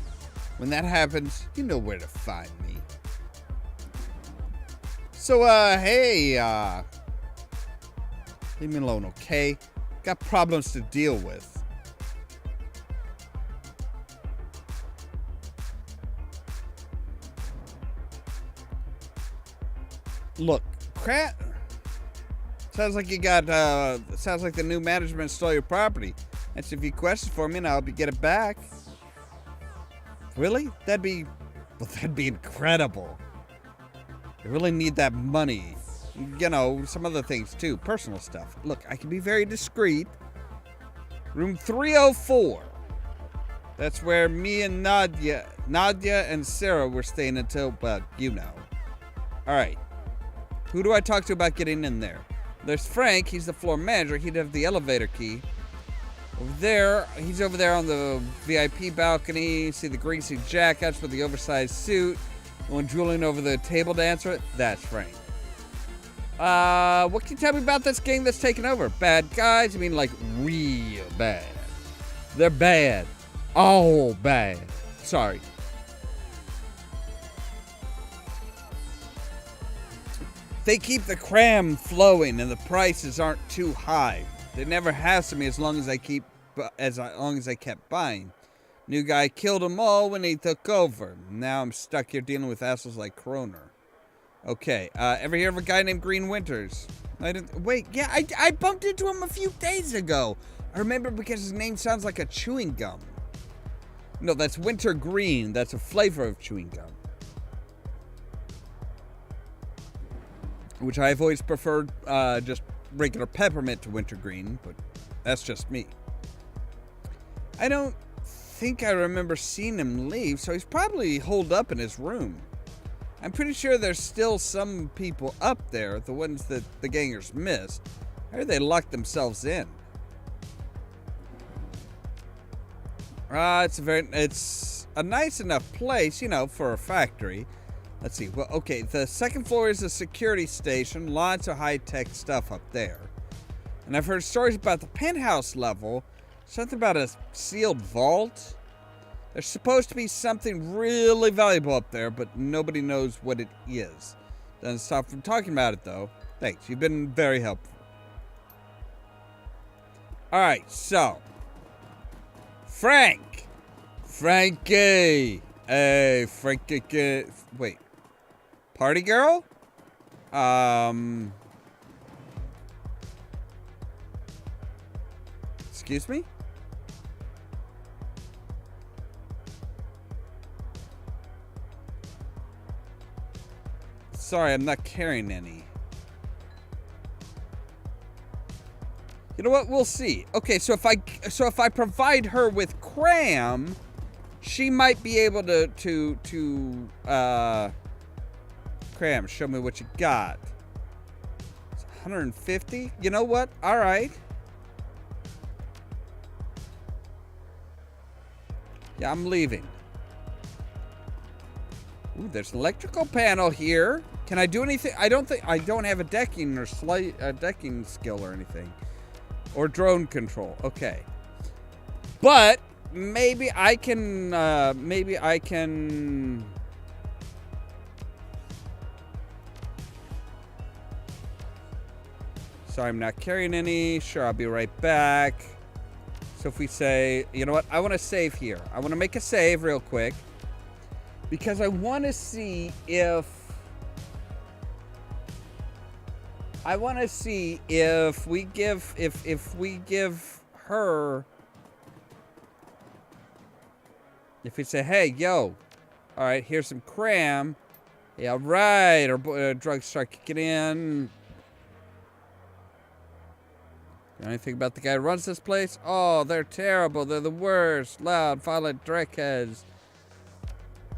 When that happens, you know where to find me. So, hey, leave me alone, okay? Got problems to deal with. Look, crap. Sounds like sounds like the new management stole your property. Answer a few questions for me and I'll get it back. Really? That'd be incredible. I really need that money. Some other things too. Personal stuff. Look, I can be very discreet. Room 304. That's where me and Nadia and Sarah were staying until, Alright. Who do I talk to about getting in there? There's Frank. He's the floor manager. He'd have the elevator key. Over there, he's over there on the VIP balcony. See the greasy jackets with the oversized suit. The one drooling over the table dancer. That's Frank. What can you tell me about this gang that's taken over? Bad guys? You mean like real bad? They're bad. All bad. Sorry. They keep the cram flowing and the prices aren't too high. They never have to me as long as I kept buying. New guy killed them all when he took over. Now I'm stuck here dealing with assholes like Croner. Okay, ever hear of a guy named Green Winters? I bumped into him a few days ago. I remember because his name sounds like a chewing gum. No, that's Winter Green. That's a flavor of chewing gum. which I've always preferred just regular peppermint to wintergreen, but that's just me. I don't think I remember seeing him leave, so he's probably holed up in his room. I'm pretty sure there's still some people up there, the ones that the gangers missed. Or they locked themselves in. It's a nice enough place, you know, for a factory. Let's see. Well, okay, the second floor is a security station. Lots of high-tech stuff up there. And I've heard stories about the penthouse level. Something about a sealed vault. There's supposed to be something really valuable up there, but nobody knows what it is. Doesn't stop from talking about it, though. Thanks. You've been very helpful. Alright, so. Frank. Frankie. Hey, Frankie. Wait. Party girl? Excuse me? Sorry, I'm not carrying any. You know what? We'll see. Okay, so if I provide her with cram, she might be able to cram, show me what you got. It's 150? You know what? All right. Yeah, I'm leaving. Ooh, there's an electrical panel here. Can I do anything? I don't have a decking or decking skill or anything. Or drone control. Okay. But maybe I can Sorry, I'm not carrying any. Sure, I'll be right back. So if we say, you know what? I want to save here. I want to make a save real quick. Because I want to see if we give her, if we say, hey, yo, all right, here's some cram. Yeah, right. Our drugs start kicking in. You know anything about the guy who runs this place? Oh, they're terrible. They're the worst. Loud, violent, dreckheads.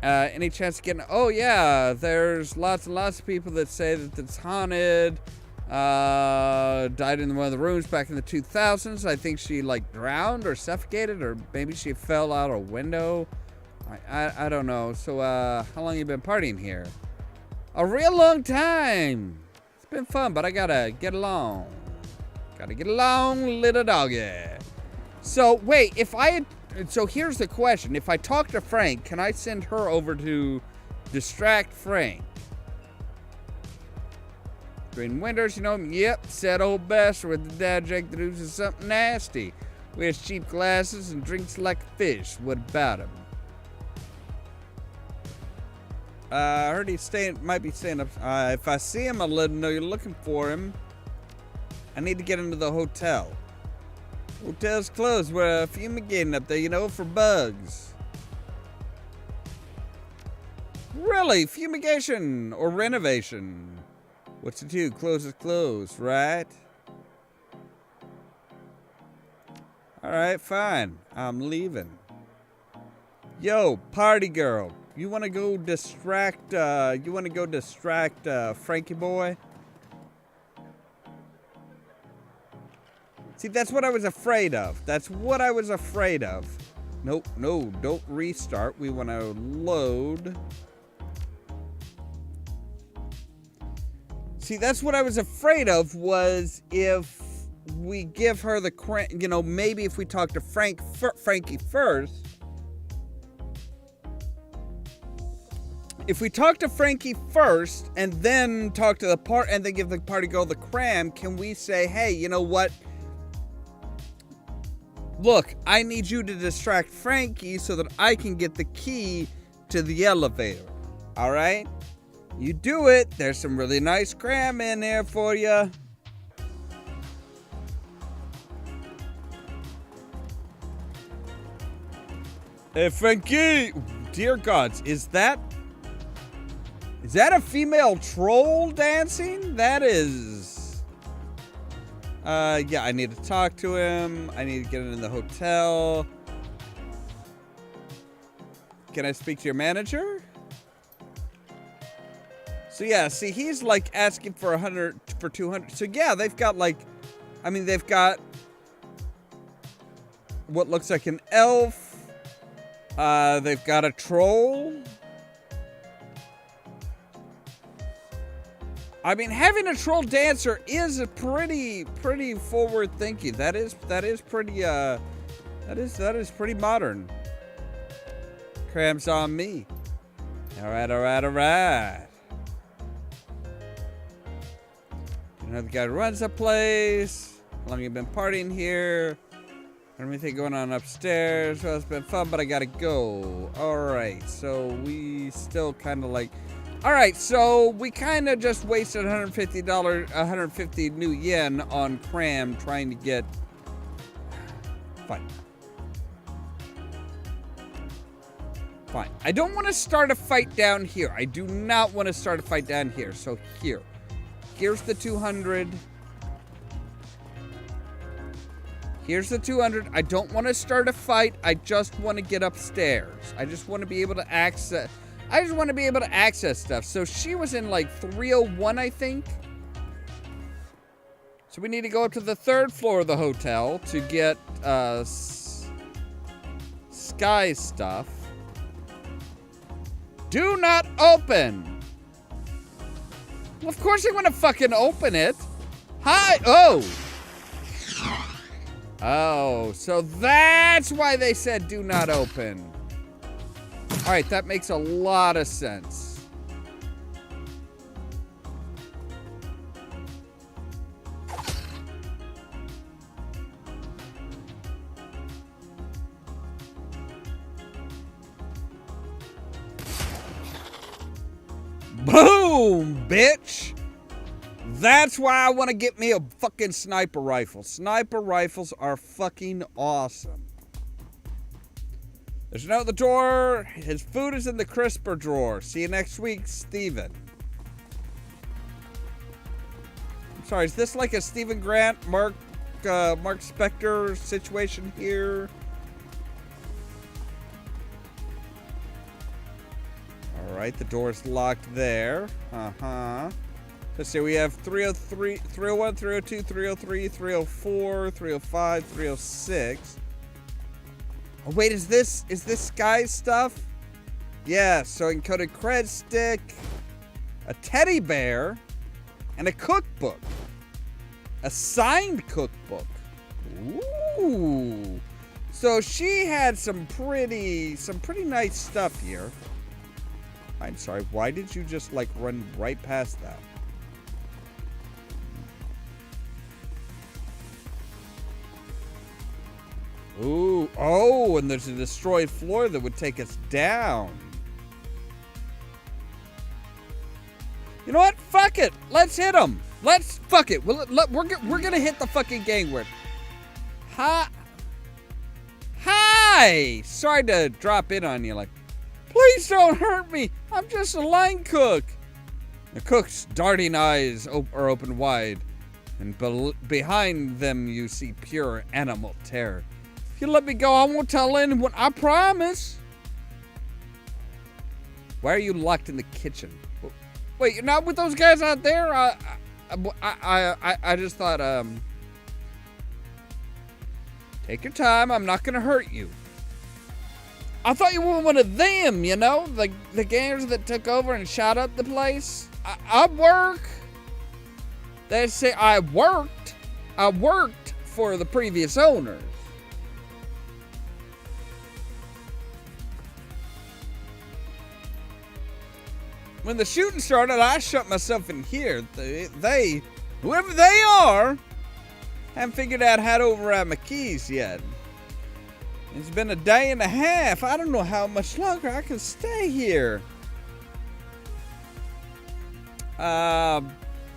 Any chance of getting... Oh, yeah. There's lots and lots of people that say that it's haunted. Died in one of the rooms back in the 2000s. I think she, like, drowned or suffocated. Or maybe she fell out a window. I don't know. So, how long you been partying here? A real long time. It's been fun, but I gotta get along. Gotta get along, little doggy. So, wait. So here's the question. If I talk to Frank, can I send her over to distract Frank? Green Winters, you know him? Yep, said old bastard with the dad Jake that oozes something nasty. Wears cheap glasses and drinks like a fish. What about him? I heard he's might be staying up. If I see him, I'll let him know you're looking for him. I need to get into the hotel. Hotel's closed. We're fumigating up there, you know, for bugs. Really? Fumigation or renovation? What's it do? Close is closed, right? Alright, fine. I'm leaving. Yo, party girl. You wanna go distract, Frankie boy? See, that's what I was afraid of. That's what I was afraid of. Nope, no, don't restart. We want to load. See, that's what I was afraid of, was if we give her the, you know, maybe if we talk to Frankie first. If we talk to Frankie first and then talk to and then give the party girl the cram, can we say, hey, you know what? Look, I need you to distract Frankie so that I can get the key to the elevator. All right? You do it. There's some really nice cram in there for you. Hey, Frankie! Dear gods, is that Is that a female troll dancing? That is... yeah, I need to talk to him. I need to get in the hotel. Can I speak to your manager? So yeah, see, he's like asking for 100, for 200. So yeah, they've got like, I mean, they've got what looks like an elf. They've got a troll. I mean, having a troll dancer is a pretty forward thinking. That is pretty that is pretty modern. Cramps on me. All right. You know the guy who runs the place. How long you been partying here? Anything going on upstairs? Well, it's been fun, but I gotta go. All right, so we still kind of like. All right, so we kind of just wasted $150 new yen on Cram trying to get. Fine. I don't want to start a fight down here. I do not want to start a fight down here. So here's the 200. Here's the 200. I don't want to start a fight. I just want to get upstairs. I just want to be able to access. Stuff. So she was in like 301, I think. So we need to go up to the 3rd floor of the hotel to get Sky stuff. Do not open. Well, of course they want to fucking open it. Hi. Oh, so that's why they said do not open. All right, that makes a lot of sense. Boom, bitch. That's why I want to get me a fucking sniper rifle. Sniper rifles are fucking awesome. There's a note at the door. His food is in the crisper drawer. See you next week, Steven. I'm sorry, is this like a Stephen Grant, Mark Spector situation here? Alright, the door's locked there. Let's see, we have 303, 301, 302, 303, 304, 305, 306. Oh, wait, is this Sky stuff? Yeah, so encoded cred stick, a teddy bear, and a cookbook. A signed cookbook. Ooh. So she had some pretty nice stuff here. I'm sorry, why did you just like run right past that? Ooh, oh, and there's a destroyed floor that would take us down. You know what? Fuck it. Let's hit them. Fuck it. We're gonna hit the fucking gangway. Hi. Sorry to drop in on you like, please don't hurt me. I'm just a line cook. The cook's darting eyes are open wide, and behind them you see pure animal terror. If you let me go, I won't tell anyone. I promise. Why are you locked in the kitchen? Wait, you're not with those guys out there? I just thought, take your time. I'm not gonna hurt you. I thought you were one of them, you know? The gangers that took over and shot up the place. I work. They say I worked for the previous owners. When the shooting started, I shut myself in here. They, whoever they are, haven't figured out how to override my keys yet. It's been a day and a half. I don't know how much longer I can stay here.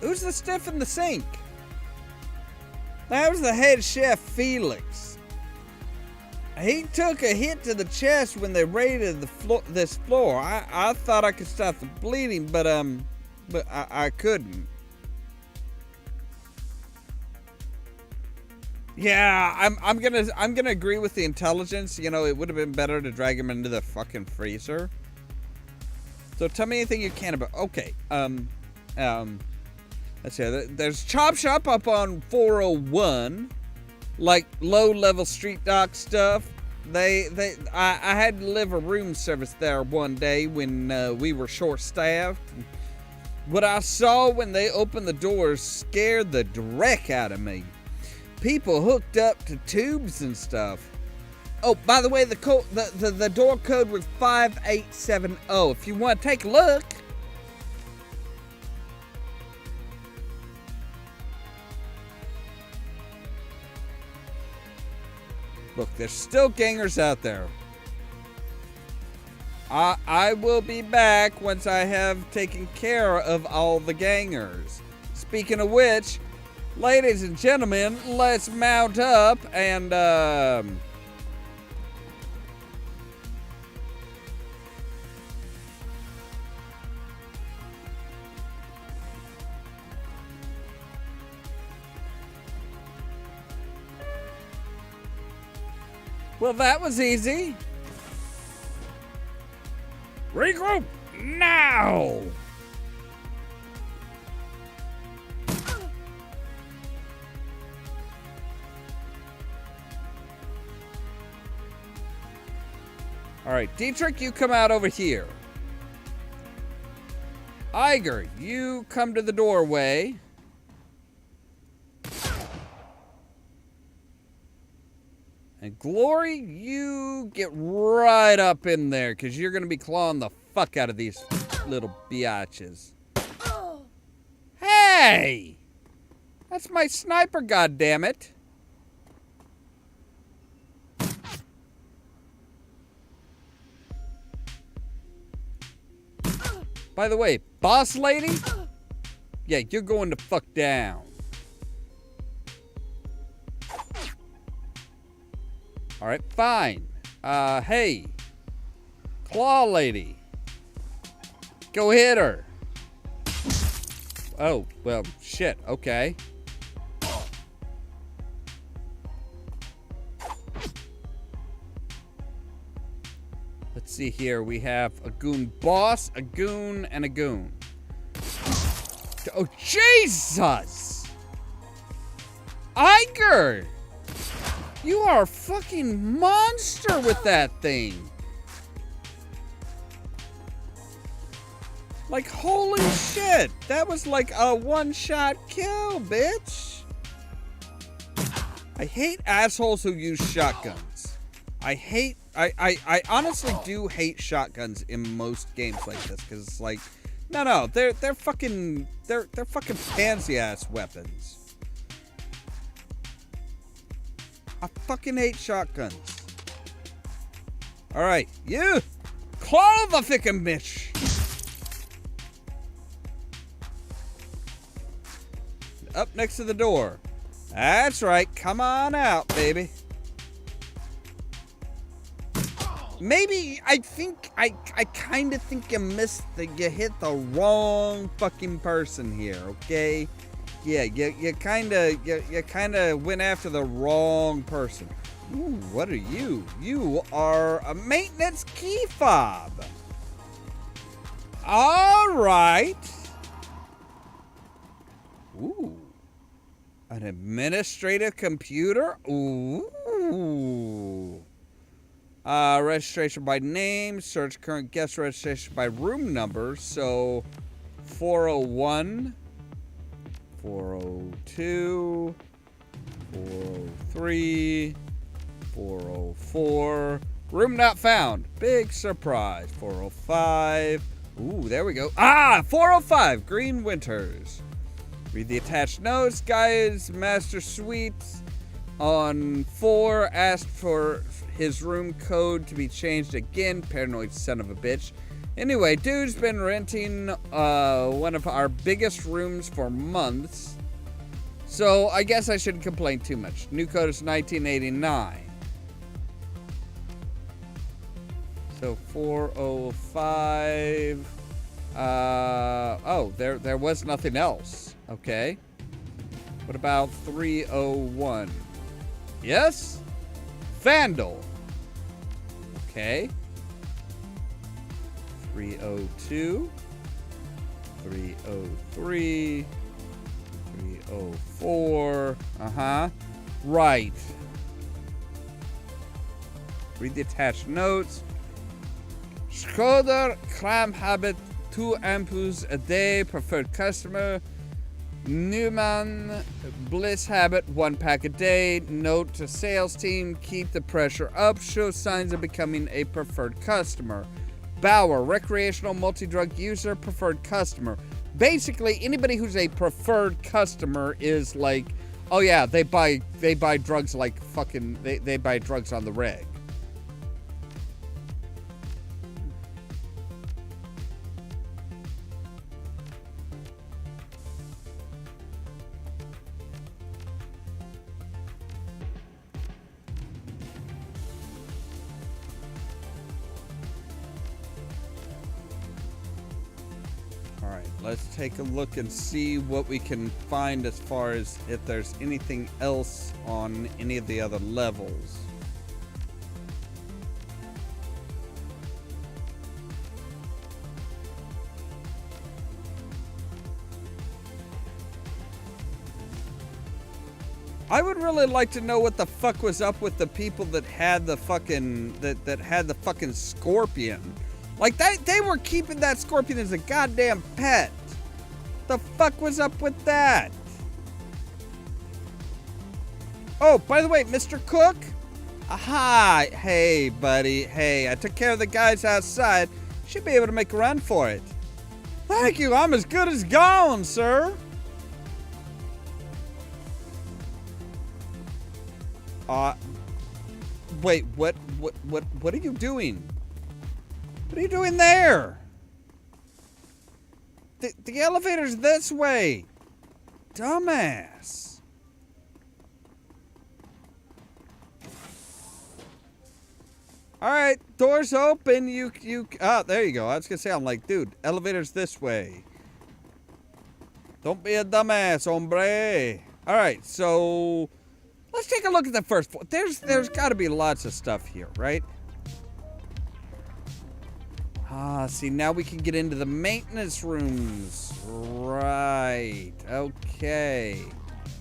Who's the stiff in the sink? That was the head chef, Felix. He took a hit to the chest when they raided this floor. I thought I could stop the bleeding, but I couldn't. Yeah, I'm gonna agree with the intelligence. You know, it would have been better to drag him into the fucking freezer. So tell me anything you can about. Okay, let's see. There's Chop Shop up on 401. Like low-level street dock stuff. I had to deliver room service there one day when we were short-staffed. What I saw when they opened the doors scared the dreck out of me. People hooked up to tubes and stuff. Oh, by the way, the door code was 5870. If you want to take a look. Look, there's still gangers out there. I will be back once I have taken care of all the gangers. Speaking of which, ladies and gentlemen, let's mount up and well, that was easy. Regroup now! Alright, Dietrich, you come out over here. Iger, you come to the doorway. And Glory, you get right up in there, because you're going to be clawing the fuck out of these little biatches. Hey! That's my sniper, goddammit. By the way, boss lady? Yeah, you're going to fuck down. Alright, fine. Hey. Claw lady. Go hit her. Oh, well, shit. Okay. Let's see here. We have a goon boss, a goon, and a goon. Oh, Jesus! Iger! You are a fucking monster with that thing. Like, holy shit. That was like a one-shot kill, bitch. I hate assholes who use shotguns. I honestly do hate shotguns in most games like this, because it's like, no, they're fucking pansy-ass weapons. I fucking hate shotguns. Alright, you! Claw the fucking bitch! Up next to the door. That's right, come on out, baby. Maybe, I kind of think you you hit the wrong fucking person here, okay? Yeah, you kind of went after the wrong person. Ooh, what are you? You are a maintenance key fob. All right. Ooh, an administrative computer. Ooh. Registration by name. Search current guest registration by room number. So, 401. 402, 403, 404. Room not found. Big surprise. 405. Ooh, there we go. 405. Green Winters. Read the attached notes. Guys, master suites on 4 asked for his room code to be changed again. Paranoid son of a bitch. Anyway, dude's been renting one of our biggest rooms for months. So I guess I shouldn't complain too much. New code is 1989. So 405. Oh, there was nothing else. Okay. What about 301? Yes? Vandal. Okay. 302. 303. 304. Uh-huh. Right. Read the attached notes. Schroeder, cram habit, 2 ampoules a day, preferred customer. Newman, bliss habit, 1 pack a day. Note to sales team, keep the pressure up, show signs of becoming a preferred customer. Bauer, recreational multi-drug user, preferred customer. Basically, anybody who's a preferred customer is like, oh yeah, they buy drugs like fucking, they buy drugs on the reg. Let's take a look and see what we can find as far as if there's anything else on any of the other levels. I would really like to know what the fuck was up with the people that had the fucking that had the fucking scorpion. Like, they were keeping that scorpion as a goddamn pet. The fuck was up with that? Oh, by the way, Mr. Cook? Aha! Hey, buddy. Hey, I took care of the guys outside. Should be able to make a run for it. Thank you. I'm as good as gone, sir. Wait, what are you doing? What are you doing there? The elevator's this way. Dumbass. Alright, doors open. There you go. I was gonna say, I'm like, dude, elevator's this way. Don't be a dumbass, hombre. Alright, so let's take a look at the first floor. There's gotta be lots of stuff here, right? See, now we can get into the maintenance rooms. Right. Okay.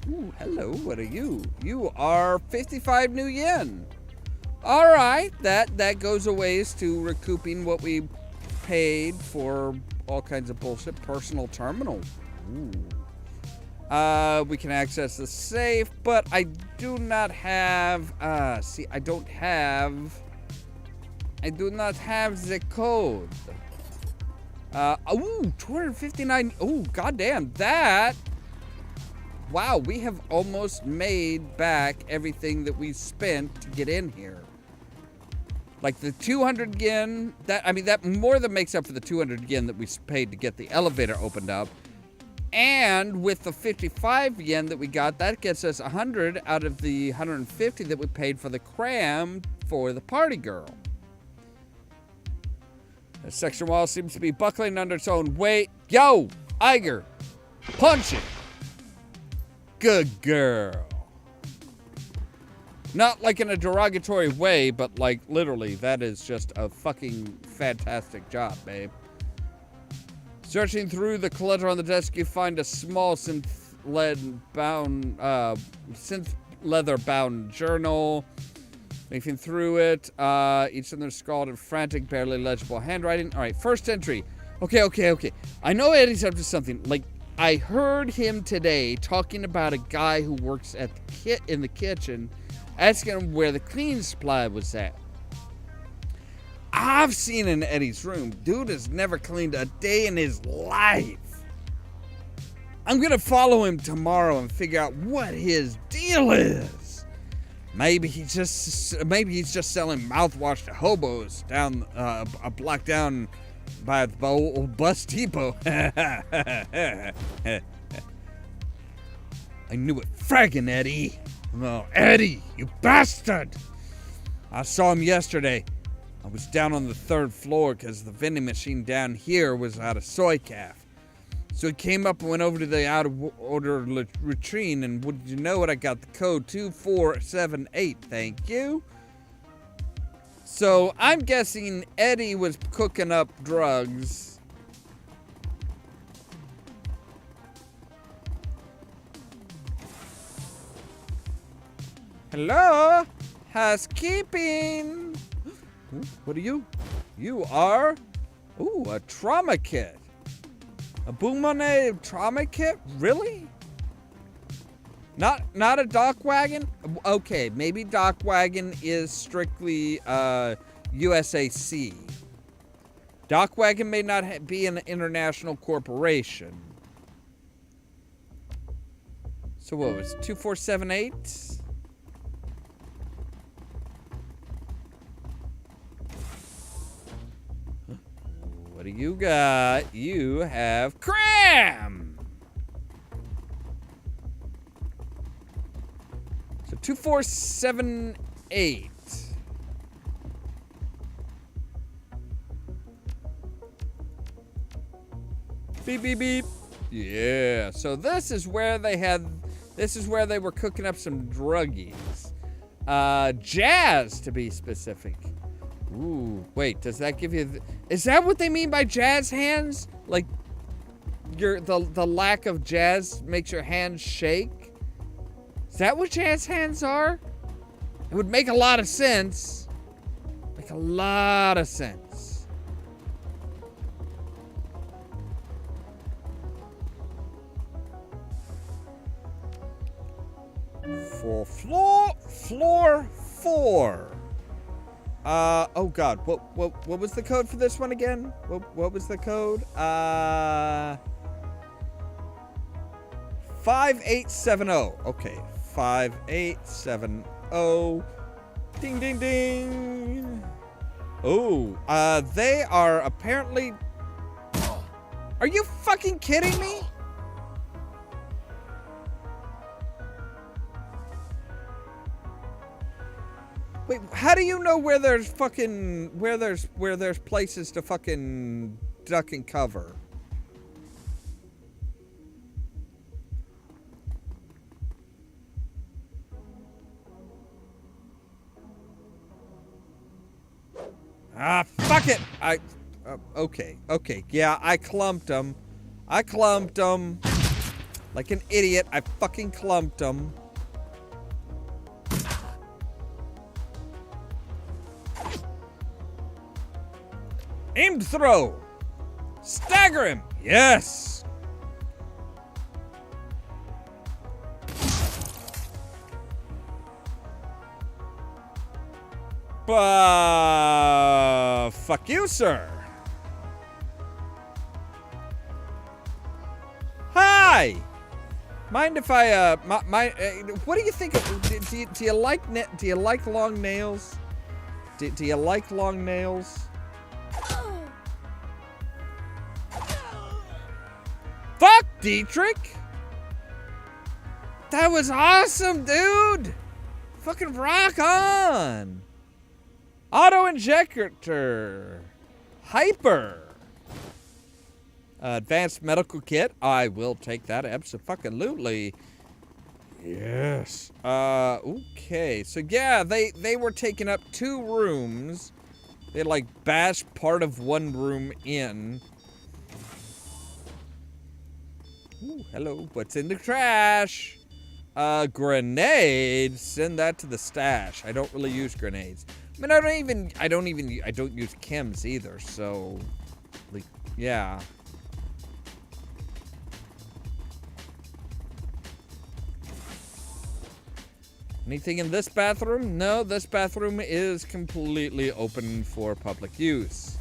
Ooh, hello. What are you? You are 55 new yen. All right. That goes a ways to recouping what we paid for all kinds of bullshit. Personal terminal. Ooh. We can access the safe, but I do not have, see, I do not have the code. Ooh, 259. Ooh, goddamn, that. Wow, we have almost made back everything that we spent to get in here. Like the 200 yen, that more than makes up for the 200 yen that we paid to get the elevator opened up. And with the 55 yen that we got, that gets us 100 out of the 150 that we paid for the cram for the party girl. The section wall seems to be buckling under its own weight. Yo, Iger, punch it. Good girl. Not like in a derogatory way, but like literally, that is just a fucking fantastic job, babe. Searching through the clutter on the desk, you find a small synth leather-bound journal. Leafing through it, each of them scrawled in frantic, barely legible handwriting. All right, first entry. Okay. I know Eddie's up to something. Like, I heard him today talking about a guy who works at the in the kitchen, asking him where the cleaning supply was at. I've seen in Eddie's room. Dude has never cleaned a day in his life. I'm gonna follow him tomorrow and figure out what his deal is. Maybe he's just selling mouthwash to hobos down a block down by the old bus depot. I knew it, fragging Eddie. Oh, Eddie, you bastard! I saw him yesterday. I was down on the 3rd floor because the vending machine down here was out of soy calf. So he came up and went over to the out-of-order latrine, and would you know it? I got the code 2478. Thank you. So I'm guessing Eddie was cooking up drugs. Hello? Housekeeping. Ooh, what are you? You are? Ooh, a trauma kit. A Boomone trauma kit? Really? Not a dock wagon? Okay, maybe dock wagon is strictly USAC. Dock wagon may not be an international corporation. So what was it, 2478? What do you got? You have cram! So 2478. Beep, beep, beep. Yeah, so this is where they were cooking up some druggies. Jazz, to be specific. Ooh, wait, does that give you... Is that what they mean by jazz hands? Like, the lack of jazz makes your hands shake? Is that what jazz hands are? It would make a lot of sense. Make a lot of sense. For floor 4. Oh God, what was the code for this one again? What was the code? 5870. Okay, 5870. Ding, ding, ding. Oh, they are apparently... Are you fucking kidding me? Wait, how do you know where there's fucking... Where there's places to fucking duck and cover? Ah, fuck it! Okay. Yeah, I clumped him. Like an idiot, I fucking clumped him. Aimed throw! Stagger him! Yes! Fuck you, sir. Hi! Mind if I, what do you think of, do you like long nails? Do you like long nails? Fuck, Dietrich! That was awesome, dude! Fucking rock on! Auto-injector. Hyper. Advanced medical kit. I will take that abso-fucking-lutely. Yes. Okay. So, yeah, they were taking up 2 rooms. They, like, bashed part of one room in. Ooh, hello. What's in the trash? Grenades. Send that to the stash. I don't really use grenades. I mean, I don't use chems either, so, like, yeah. Anything in this bathroom? No, this bathroom is completely open for public use.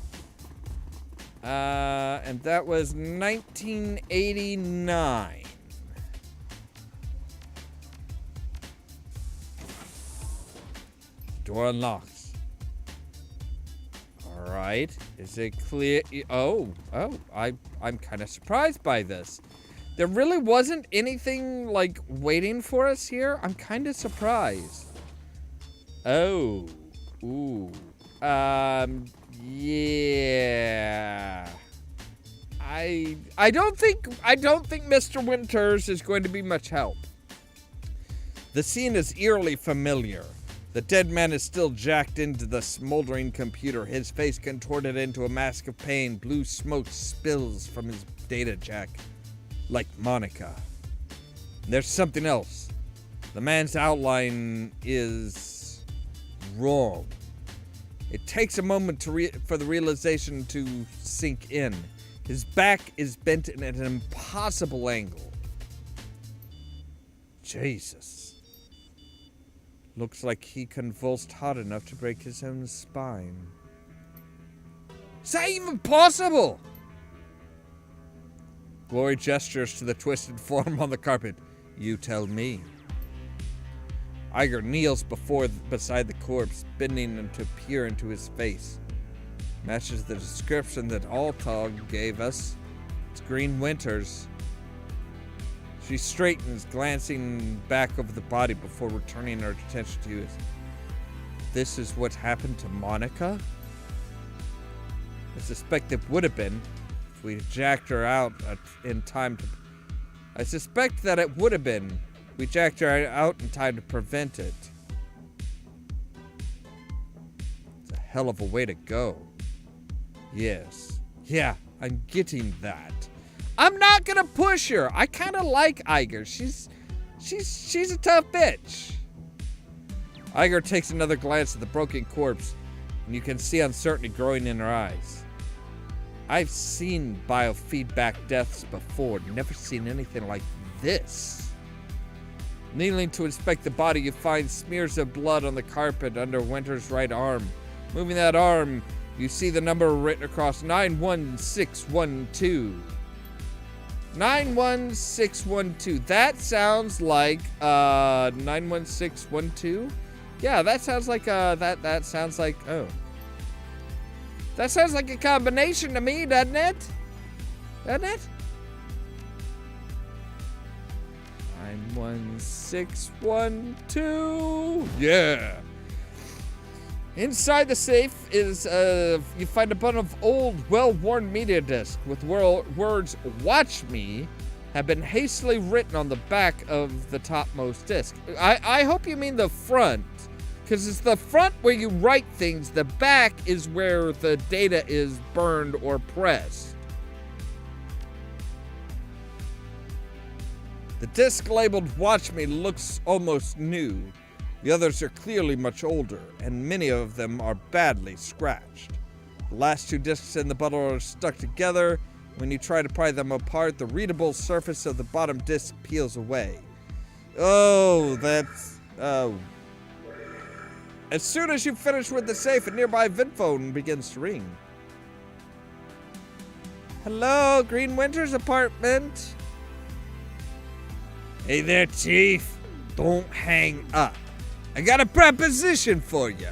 And that was 1989. Door unlocked. All right. Is it clear? I'm kind of surprised by this. There really wasn't anything, like, waiting for us here. I'm kind of surprised. Oh. Ooh. Yeah. I don't think Mr. Winters is going to be much help. The scene is eerily familiar. The dead man is still jacked into the smoldering computer, his face contorted into a mask of pain. Blue smoke spills from his data jack, like Monika. And there's something else. The man's outline is wrong. It takes a moment for the realization to sink in. His back is bent at an impossible angle. Jesus. Looks like he convulsed hard enough to break his own spine. Is that even possible? Glory gestures to the twisted form on the carpet. You tell me. Iger kneels beside the corpse, bending to peer into his face. Matches the description that Ollamh gave us. It's Green Winters. She straightens, glancing back over the body before returning her attention to us. This is what happened to Monika? I suspect it would have been if we jacked her out in time to... I suspect that it would have been. We jacked her out in time to prevent it. It's a hell of a way to go. Yes. Yeah, I'm getting that. I'm not gonna push her. I kind of like Iger. She's a tough bitch. Iger takes another glance at the broken corpse, and you can see uncertainty growing in her eyes. I've seen biofeedback deaths before, never seen anything like this. Kneeling to inspect the body, you find smears of blood on the carpet under Winter's right arm. Moving that arm, you see the number written across 91612. 91612. That sounds like 91612. Yeah, that sounds like that sounds like that sounds like a combination to me, doesn't it? Doesn't it? 91612. Yeah. Inside the safe is, you find a bunch of old, well-worn media discs with words, "Watch Me," have been hastily written on the back of the topmost disc. I hope you mean the front, because it's the front where you write things. The back is where the data is burned or pressed. The disc labeled "Watch Me" looks almost new. The others are clearly much older, and many of them are badly scratched. The last two discs in the bundle are stuck together. When you try to pry them apart, the readable surface of the bottom disc peels away. Oh. As soon as you finish with the safe, a nearby VidPhone begins to ring. Hello, Green Winter's apartment. Hey there, Chief. Don't hang up. I got a proposition for you.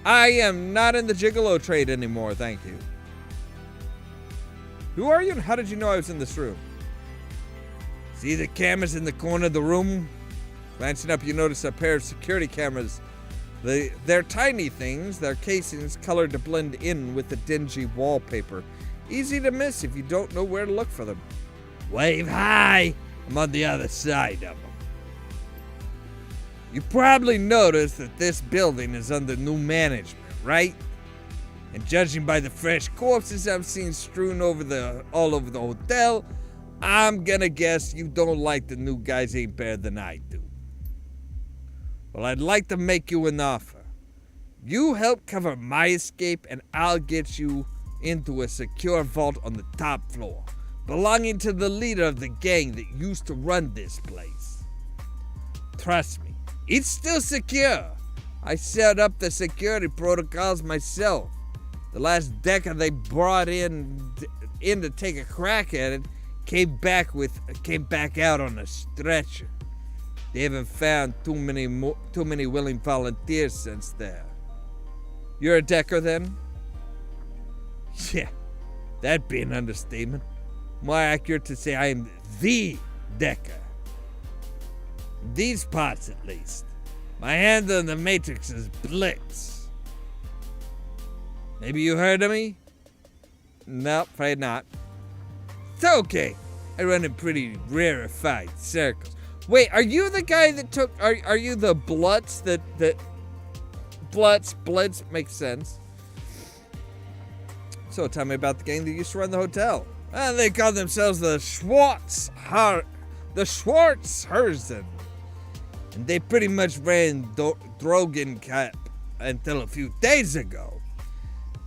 I am not in the gigolo trade anymore, thank you. Who are you and how did you know I was in this room? See the cameras in the corner of the room? Glancing up, you notice a pair of security cameras. They're tiny things, their casings colored to blend in with the dingy wallpaper. Easy to miss if you don't know where to look for them. Wave high! I'm on the other side of them. You probably noticed that this building is under new management, right? And judging by the fresh corpses I've seen strewn all over the hotel, I'm gonna guess you don't like the new guys any better than I do. Well, I'd like to make you an offer. You help cover my escape and I'll get you into a secure vault on the top floor, belonging to the leader of the gang that used to run this place. Trust me. It's still secure. I set up the security protocols myself. The last decker they brought in to take a crack at it came back out on a stretcher. They haven't found too many willing volunteers since then. You're a decker then? Yeah, that'd be an understatement. More accurate to say I am the decker. These parts, at least. My handle in the Matrix is Blitz. Maybe you heard of me? Nope, afraid not. It's okay. I run in pretty rarefied circles. Wait, are you the guy that took... Are you the Blutz that... Blutz makes sense. So tell me about the gang that used to run the hotel. They called themselves the Schwarzherzen. And they pretty much ran Drogen Cap until a few days ago.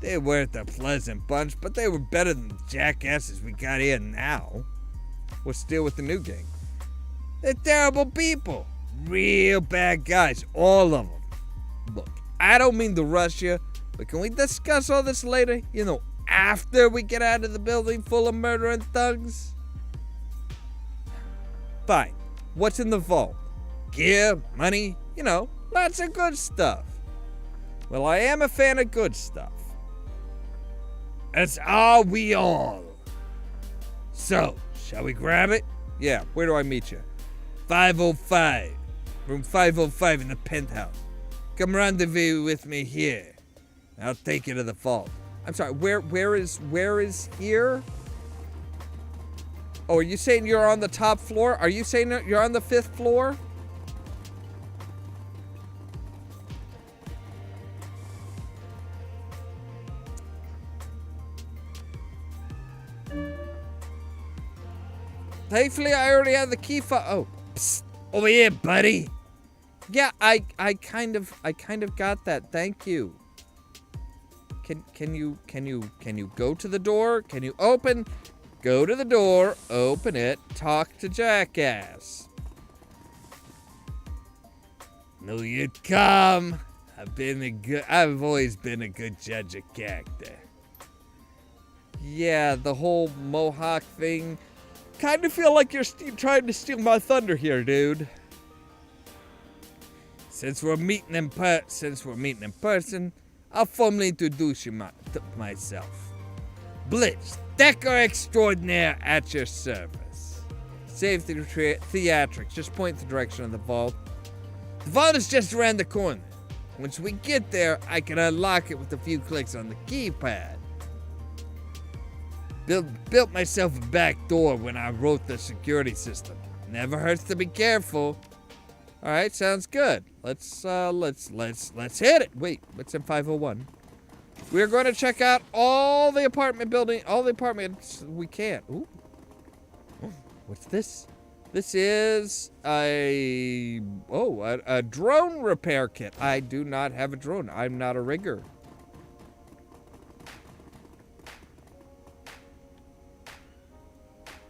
They weren't a pleasant bunch, but they were better than the jackasses we got here now. What's the deal with the new gang? They're terrible people. Real bad guys, all of them. Look, I don't mean to rush you, but can we discuss all this later? You know, after we get out of the building full of murder and thugs? Fine. What's in the vault? Gear, money, you know, lots of good stuff. Well, I am a fan of good stuff. As are we all. So, shall we grab it? Yeah, where do I meet you? 505. Room 505 in the penthouse. Come rendezvous with me here. I'll take you to the vault. I'm sorry, where is here? Oh, are you saying you're on the top floor? Are you saying you're on the 5th floor? Thankfully, I already have the key for... Oh, psst, over here, buddy. Yeah, I kind of got that. Thank you. Can you go to the door? Can you open? Go to the door, open it, talk to Jackass. Knew you'd come. I've always been a good judge of character. Yeah, the whole Mohawk thing. Kind of feel like you're trying to steal my thunder here, dude. Since we're meeting in person, I'll formally introduce you myself. Blitz, Decker Extraordinaire at your service. Save the theatrics. Just point the direction of the vault. The vault is just around the corner. Once we get there, I can unlock it with a few clicks on the keypad. Built myself a back door when I wrote the security system. Never hurts to be careful. All right, sounds good. Let's hit it. Wait, what's in 501? We're going to check out all the apartments we can. Ooh. Oh, what's this? This is a drone repair kit. I do not have a drone. I'm not a rigger.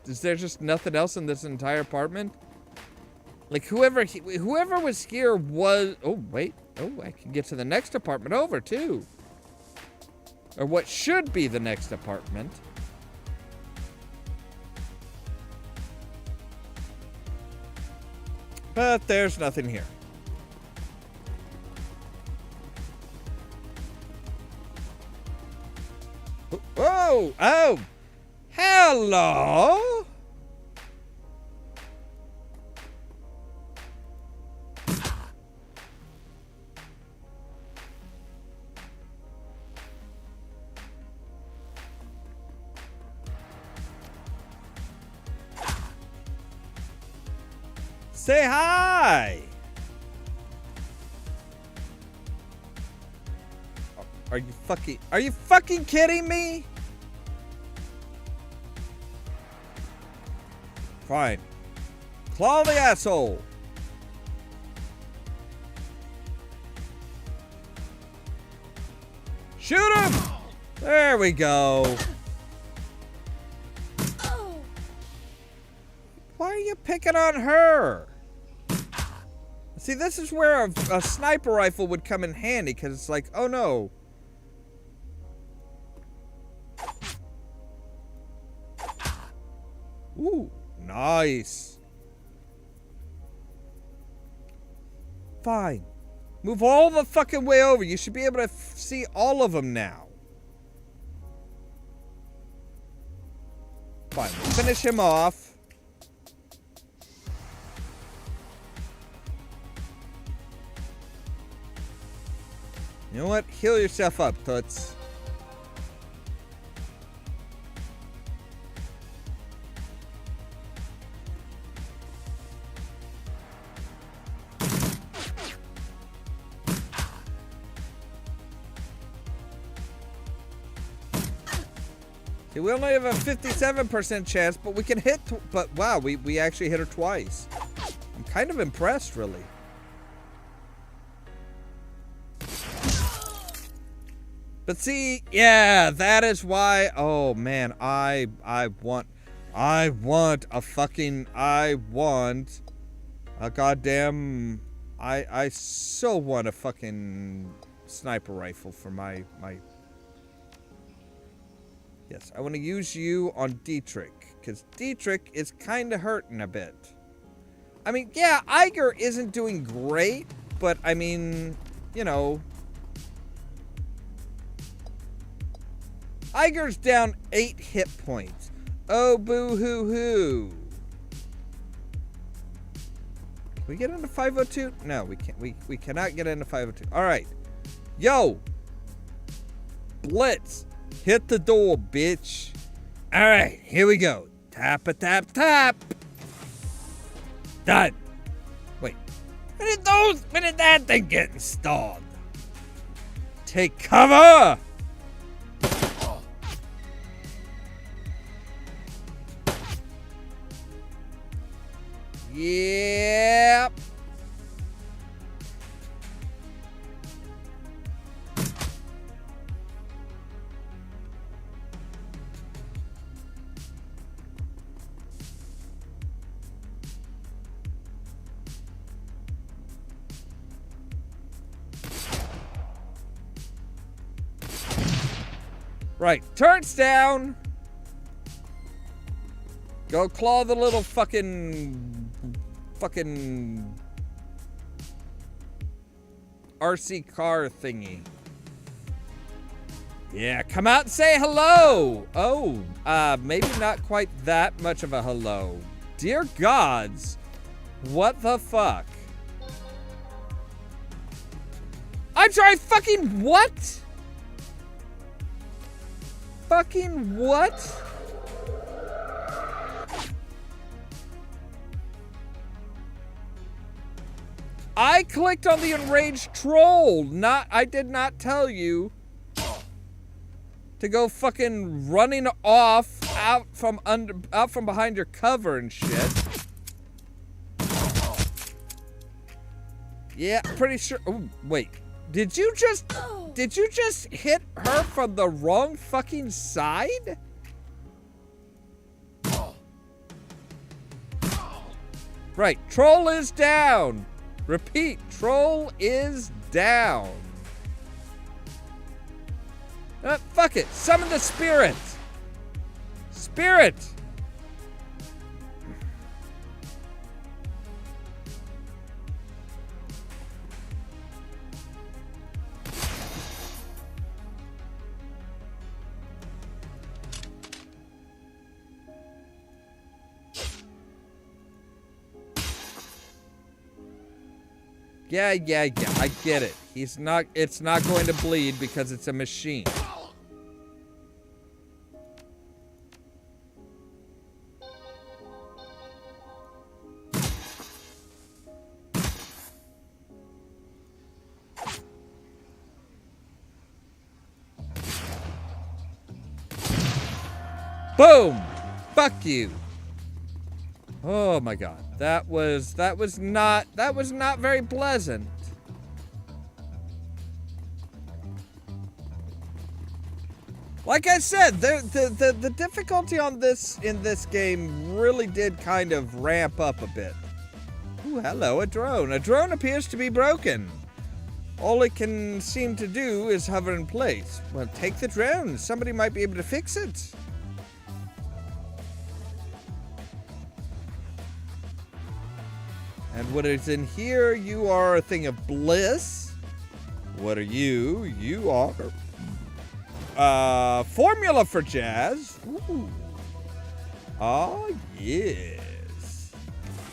Is there just nothing else in this entire apartment? Like whoever was here was... Oh, wait. Oh, I can get to the next apartment over, too. Or what should be the next apartment. But there's nothing here. Whoa! Oh! Hello! Say hi! Are you fucking kidding me? Fine. Claw the asshole. Shoot him! There we go. Why are you picking on her? See, this is where a sniper rifle would come in handy, because it's like, oh no. Ooh, nice. Fine. Move all the fucking way over. You should be able to see all of them now. Fine, we'll finish him off. You know what? Heal yourself up, Toots. See, we only have a 57% chance, but we can hit, but wow, we actually hit her twice. I'm kind of impressed, really. But see, yeah, that is why, oh man, I want a goddamn, I so want a fucking sniper rifle for my yes, I want to use you on Dietrich, because Dietrich is kind of hurting a bit. I mean, yeah, Iger isn't doing great, but I mean, you know, Iger's down 8 hit points. Oh, boo-hoo-hoo. Can we get into 502? No, we can't. We cannot get into 502. All right. Yo. Blitz. Hit the door, bitch. All right, here we go. Tap-a-tap-tap. Done. Wait. When did that thing get installed? Take cover. Yep. Right, turns down. Go claw the little fucking RC car thingy. Yeah, come out and say hello. Oh, maybe not quite that much of a hello. Dear gods, what the fuck? I'm sorry, fucking what? Fucking what? I clicked on the enraged troll. I did not tell you to go fucking running off out from behind your cover and shit. Yeah, pretty sure. Oh, wait. Did you just hit her from the wrong fucking side? Right, troll is down. Repeat, troll is down. Fuck it, summon the spirit. Spirit. Yeah, I get it. It's not going to bleed because it's a machine. Boom! Fuck you. Oh my god. That was not very pleasant. Like I said, the difficulty on in this game really did kind of ramp up a bit. Ooh, hello, a drone. A drone appears to be broken. All it can seem to do is hover in place. Well, take the drone. Somebody might be able to fix it. And what is in here? You are a thing of bliss. What are you? You are formula for jazz. Ooh. Oh yes.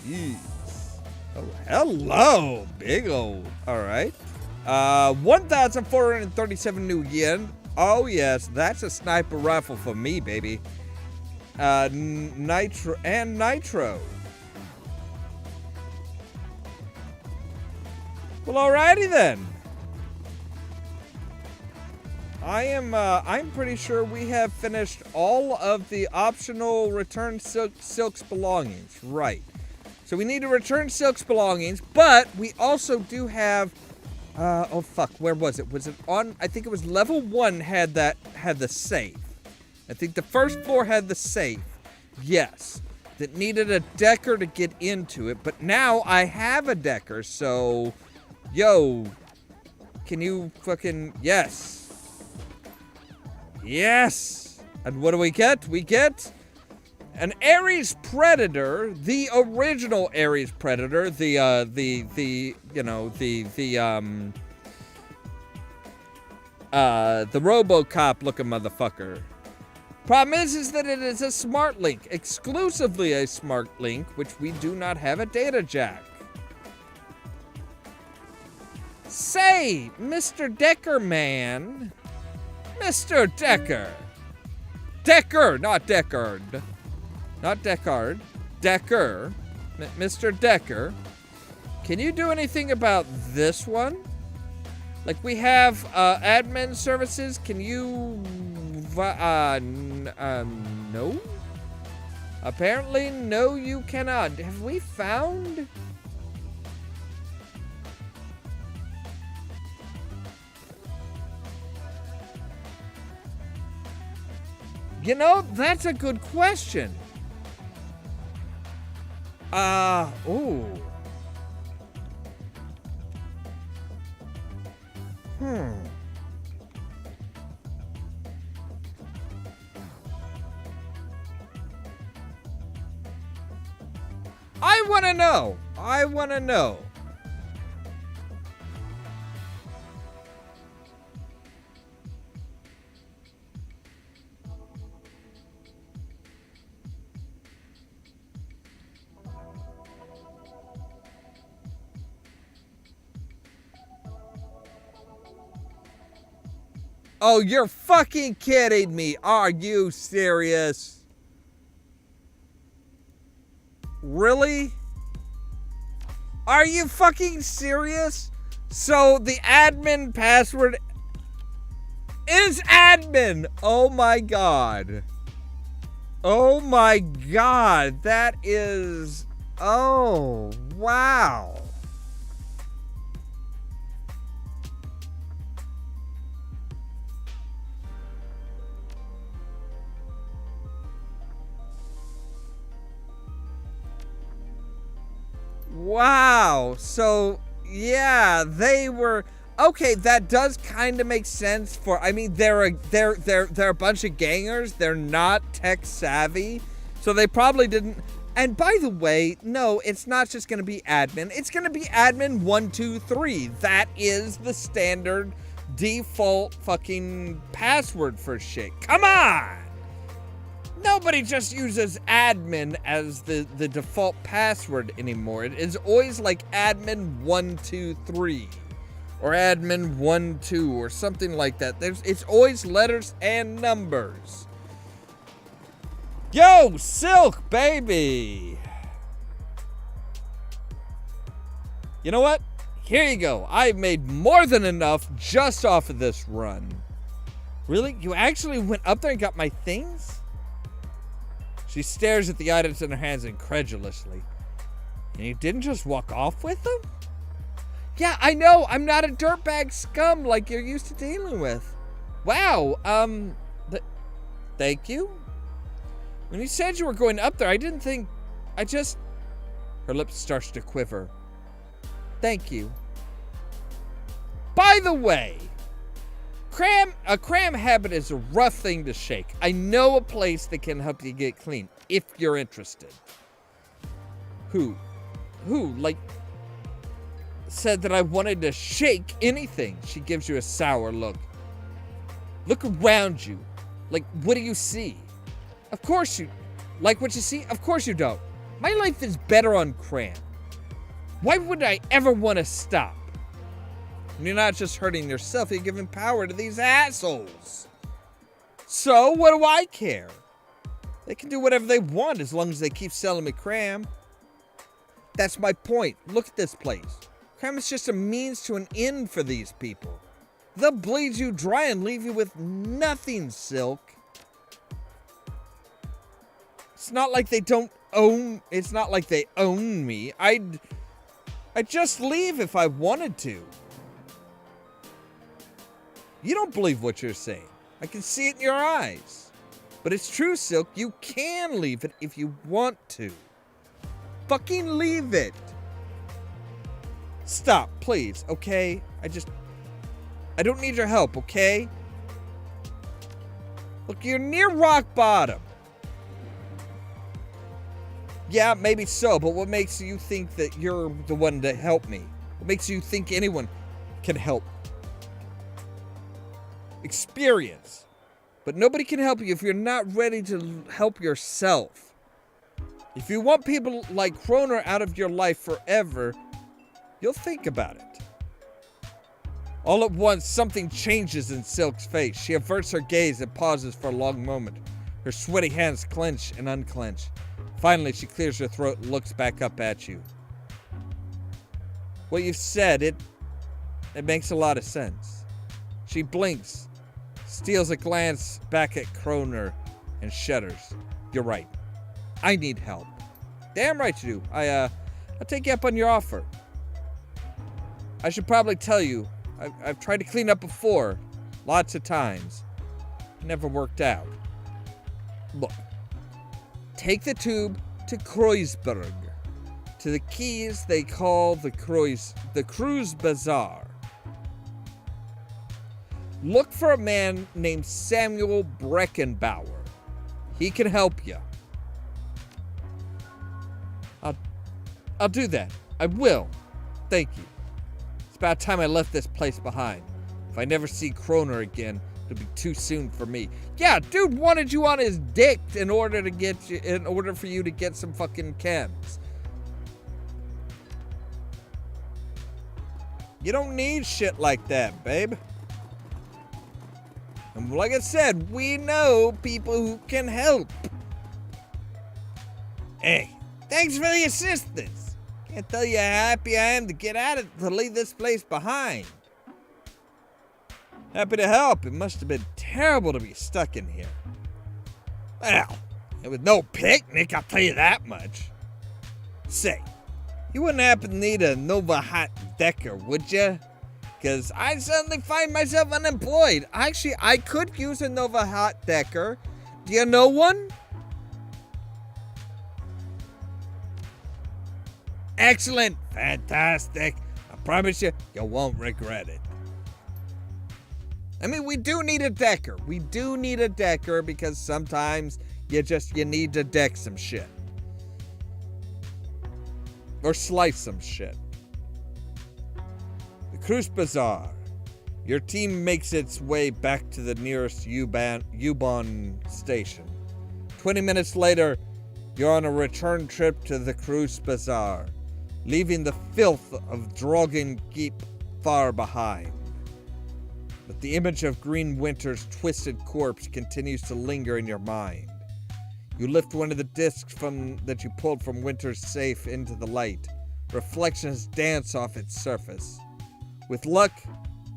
Yes. Oh, hello, big old. All right. 1,437 new yen. Oh yes, that's a sniper rifle for me, baby. Nitro. Well, alrighty then. I'm pretty sure we have finished all of the optional return Silk's belongings. Right. So we need to return Silk's belongings, but we also do have, oh fuck, where was it? Was it on, I think it was level 1 had the safe. I think the first floor had the safe. Yes. That needed a decker to get into it, but now I have a decker, so, yo, can you fucking, yes. Yes! And what do we get? We get an Ares Predator, the original Ares Predator, the RoboCop looking motherfucker. Problem is that it is a smart link, exclusively a smart link, which we do not have a data jack. Say, Mr. Decker man. Mr. Decker. Decker, not Deckard. Not Deckard. Decker. Mr. Decker. Can you do anything about this one? Like, we have admin services. Can you... no? Apparently, no, you cannot. Have we found... You know, that's a good question. Ooh. I want to know. Oh, you're fucking kidding me. Are you serious? Really? Are you fucking serious? So the admin password is admin. Oh my god. Oh my god. That is... Oh, wow. Wow. So, yeah, they were... Okay, that does kind of make sense for... I mean, they're a bunch of gangers. They're not tech savvy. So they probably didn't... And by the way, no, it's not just going to be admin. It's going to be admin 123. That is the standard default fucking password for shit. Come on! Nobody just uses admin as the default password anymore. It is always like admin 123 or admin 12 or something like that. It's always letters and numbers. Yo, Silk, baby. You know what? Here you go. I made more than enough just off of this run. Really? You actually went up there and got my things? She stares at the items in her hands incredulously. And you didn't just walk off with them? Yeah, I know. I'm not a dirtbag scum like you're used to dealing with. Wow. Thank you? When you said you were going up there, I didn't think... Her lips starts to quiver. Thank you. By the way... A cram habit is a rough thing to shake. I know a place that can help you get clean, if you're interested. Who, like, said that I wanted to shake anything? She gives you a sour look. Look around you. Like, what do you see? Of course you, like what you see? Of course you don't. My life is better on cram. Why would I ever want to stop? You're not just hurting yourself, you're giving power to these assholes. So, what do I care? They can do whatever they want as long as they keep selling me cram. That's my point. Look at this place. Cram is just a means to an end for these people. They'll bleed you dry and leave you with nothing, Silk. It's not like they own me. I'd just leave if I wanted to. You don't believe what you're saying. I can see it in your eyes. But it's true, Silk. You can leave it if you want to. Fucking leave it. Stop, please, okay? I don't need your help, okay? Look, you're near rock bottom. Yeah, maybe so, but what makes you think that you're the one to help me? What makes you think anyone can help? Experience. But nobody can help you if you're not ready to help yourself. If you want people like Kroner out of your life forever, you'll think about it. All at once, something changes in Silk's face. She averts her gaze and pauses for a long moment. Her sweaty hands clench and unclench. Finally, she clears her throat and looks back up at you. What you've said, it makes a lot of sense. She blinks, steals a glance back at Kroner, and shudders. You're right. I need help. Damn right you do. I'll take you up on your offer. I should probably tell you, I've tried to clean up before, lots of times. It never worked out. Look, take the tube to Kreuzberg, to the keys they call the Cruise Bazaar. Look for a man named Samuel Breckenbauer. He can help you. I'll do that. I will. Thank you. It's about time I left this place behind. If I never see Kroner again, it'll be too soon for me. Yeah, dude wanted you on his dick in order for you to get some fucking chems. You don't need shit like that, babe. And like I said, we know people who can help. Hey, thanks for the assistance. Can't tell you how happy I am to leave this place behind. Happy to help. It must have been terrible to be stuck in here. Well, it was no picnic, I'll tell you that much. Say, you wouldn't happen to need a Nova Hot Decker, would you? Because I suddenly find myself unemployed. Actually, I could use a Nova Hot Decker. Do you know one? Excellent. Fantastic. I promise you won't regret it. I mean, we do need a decker. We do need a decker because sometimes you need to deck some shit. Or slice some shit. The Cruise Bazaar. Your team makes its way back to the nearest U-Bahn station. 20 minutes later, you're on a return trip to the Cruise Bazaar, leaving the filth of Drogen Keep far behind. But the image of Green Winter's twisted corpse continues to linger in your mind. You lift one of the discs that you pulled from Winter's safe into the light. Reflections dance off its surface. With luck,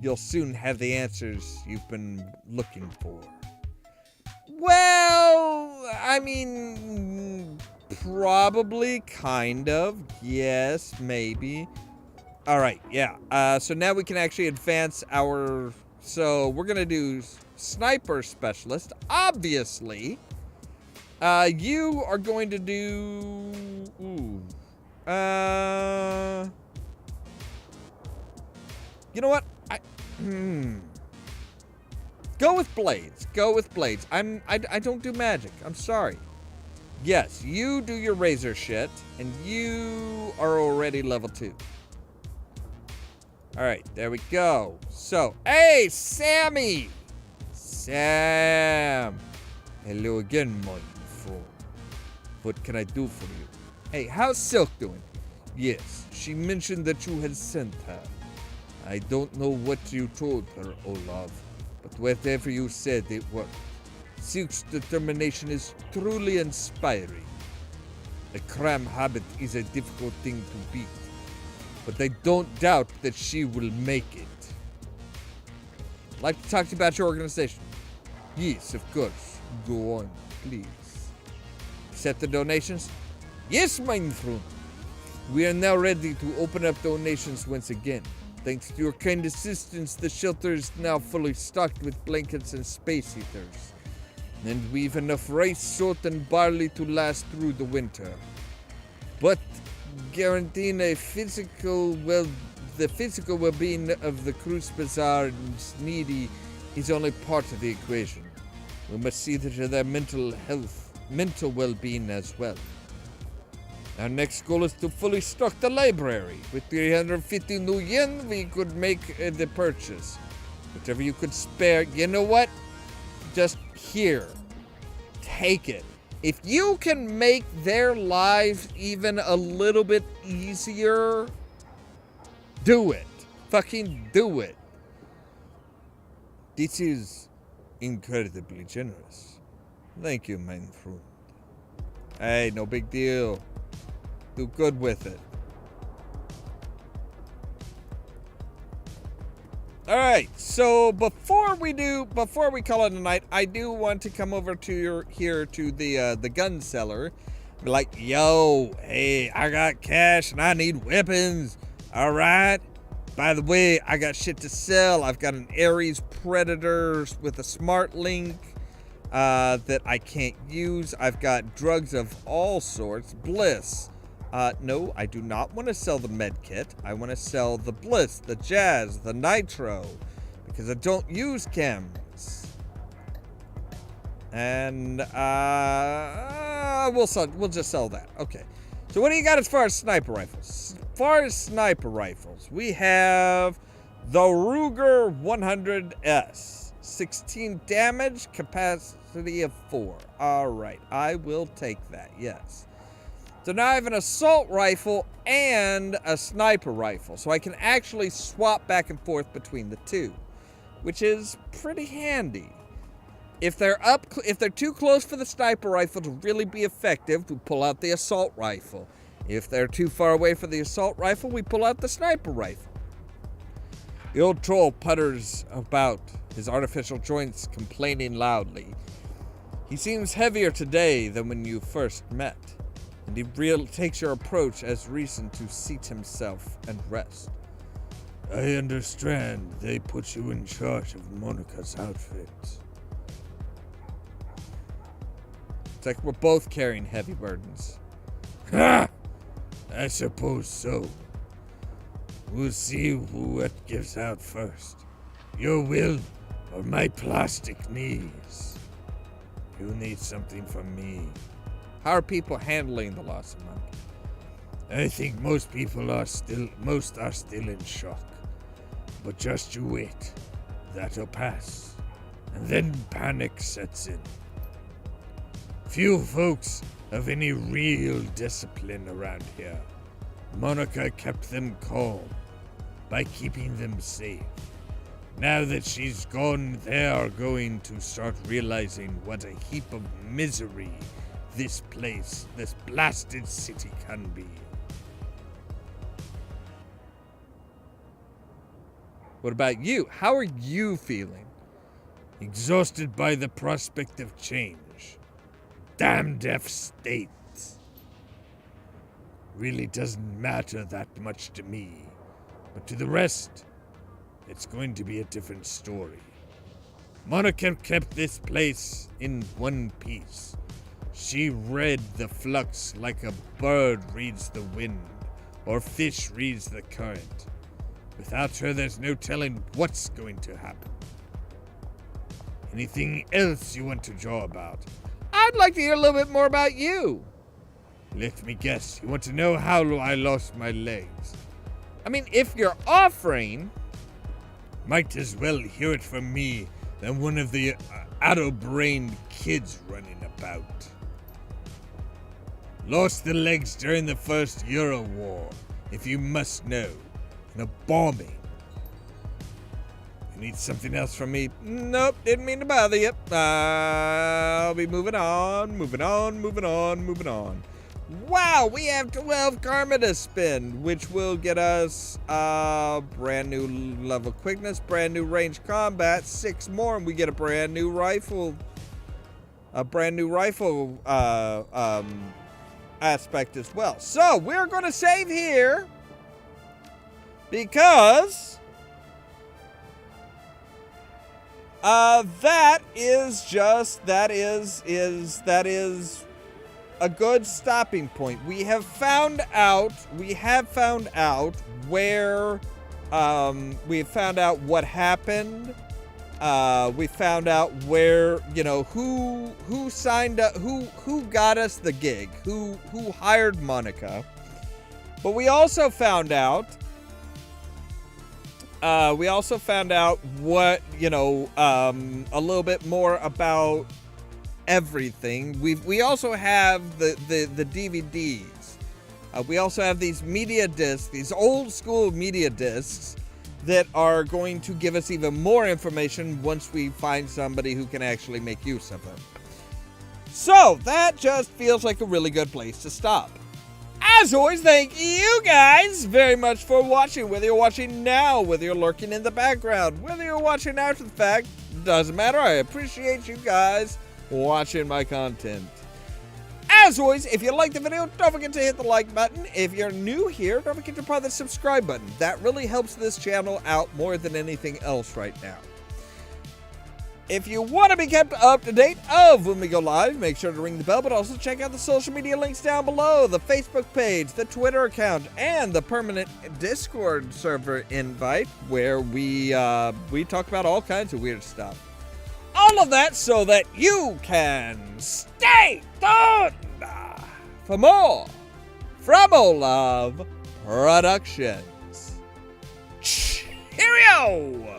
you'll soon have the answers you've been looking for. Well, I mean, probably, kind of. Yes, maybe. All right, yeah. So now we can actually advance our... So we're going to do Sniper Specialist. Obviously, you are going to do... You know what? Go with blades. Go with blades. I don't do magic. I'm sorry. Yes, you do your razor shit, and you are already level 2. Alright, there we go. So, hey, Sammy! Sam! Hello again, my friend. What can I do for you? Hey, how's Silk doing? Yes, she mentioned that you had sent her. I don't know what you told her, Ollamh, but whatever you said, it worked. Silk's determination is truly inspiring. The cram habit is a difficult thing to beat, but I don't doubt that she will make it. I'd like to talk to you about your organization. Yes, of course. Go on, please. Accept the donations? Yes, mein Freund. We are now ready to open up donations once again. Thanks to your kind assistance, the shelter is now fully stocked with blankets and space heaters. And we've enough rice, salt, and barley to last through the winter. But guaranteeing the physical well-being of the Cruz Bazaar and needy is only part of the equation. We must see to their mental well-being as well. Our next goal is to fully stock the library. With 350 new yen, we could make the purchase. Whatever you could spare, you know what? Just here. Take it. If you can make their lives even a little bit easier, do it. Fucking do it. This is incredibly generous. Thank you, mein Freund. Hey, no big deal. Do good with it. Alright, so before we call it a night, I do want to come over to the gun seller. Be like, yo, hey, I got cash and I need weapons. Alright. By the way, I got shit to sell. I've got an Ares Predator with a smart link that I can't use. I've got drugs of all sorts. Bliss. No, I do not want to sell the med kit. I want to sell the Bliss, the Jazz, the Nitro, because I don't use chems. And we'll just sell that. Okay. So what do you got as far as sniper rifles? As far as sniper rifles, we have the Ruger 100S, 16 damage, capacity of 4. All right, I will take that. Yes. So now I have an assault rifle and a sniper rifle, so I can actually swap back and forth between the two, which is pretty handy. If they're too close for the sniper rifle to really be effective, we pull out the assault rifle. If they're too far away for the assault rifle, we pull out the sniper rifle. The old troll putters about, his artificial joints complaining loudly. He seems heavier today than when you first met. And he takes your approach as reason to seat himself and rest. I understand they put you in charge of Monika's outfit. It's like we're both carrying heavy burdens. Ha! I suppose so. We'll see what gives out first. Your will or my plastic knees. You need something from me. How are people handling the loss of money? I think most are still in shock. But just you wait. That'll pass. And then panic sets in. Few folks have any real discipline around here. Monika kept them calm by keeping them safe. Now that she's gone, they are going to start realizing what a heap of misery this place, this blasted city can be. What about you? How are you feeling? Exhausted by the prospect of change. Damn deaf state. Really doesn't matter that much to me. But to the rest, it's going to be a different story. Monika kept this place in one piece. She read the flux like a bird reads the wind, or fish reads the current. Without her, there's no telling what's going to happen. Anything else you want to draw about? I'd like to hear a little bit more about you. Let me guess, you want to know how I lost my legs? I mean, if you're offering, might as well hear it from me than one of the Hairbrained kids running about. Lost the legs during the first Euro War, if you must know, in a bombing. You need something else from me? Nope, didn't mean to bother you. I'll be moving on. Wow, we have 12 karma to spend, which will get us brand new level quickness, brand new range combat, 6 more, and we get a brand new rifle. Aspect as well. So we're going to save here because that is a good stopping point. We have found out where we found out what happened. We found out where, who signed up, who got us the gig, who hired Monika. But we also found out what, a little bit more about everything. We also have the DVDs. We also have these media discs, these old school media discs that are going to give us even more information once we find somebody who can actually make use of them. So that just feels like a really good place to stop. As always, thank you guys very much for watching. Whether you're watching now, whether you're lurking in the background, whether you're watching after the fact, doesn't matter. I appreciate you guys watching my content. As always, if you liked the video, don't forget to hit the like button. If you're new here, don't forget to press the subscribe button. That really helps this channel out more than anything else right now. If you want to be kept up to date of when we go live, make sure to ring the bell, but also check out the social media links down below, the Facebook page, the Twitter account, and the permanent Discord server invite where we talk about all kinds of weird stuff. All of that so that you can stay tuned for more from Ollamh Productions. Cheerio!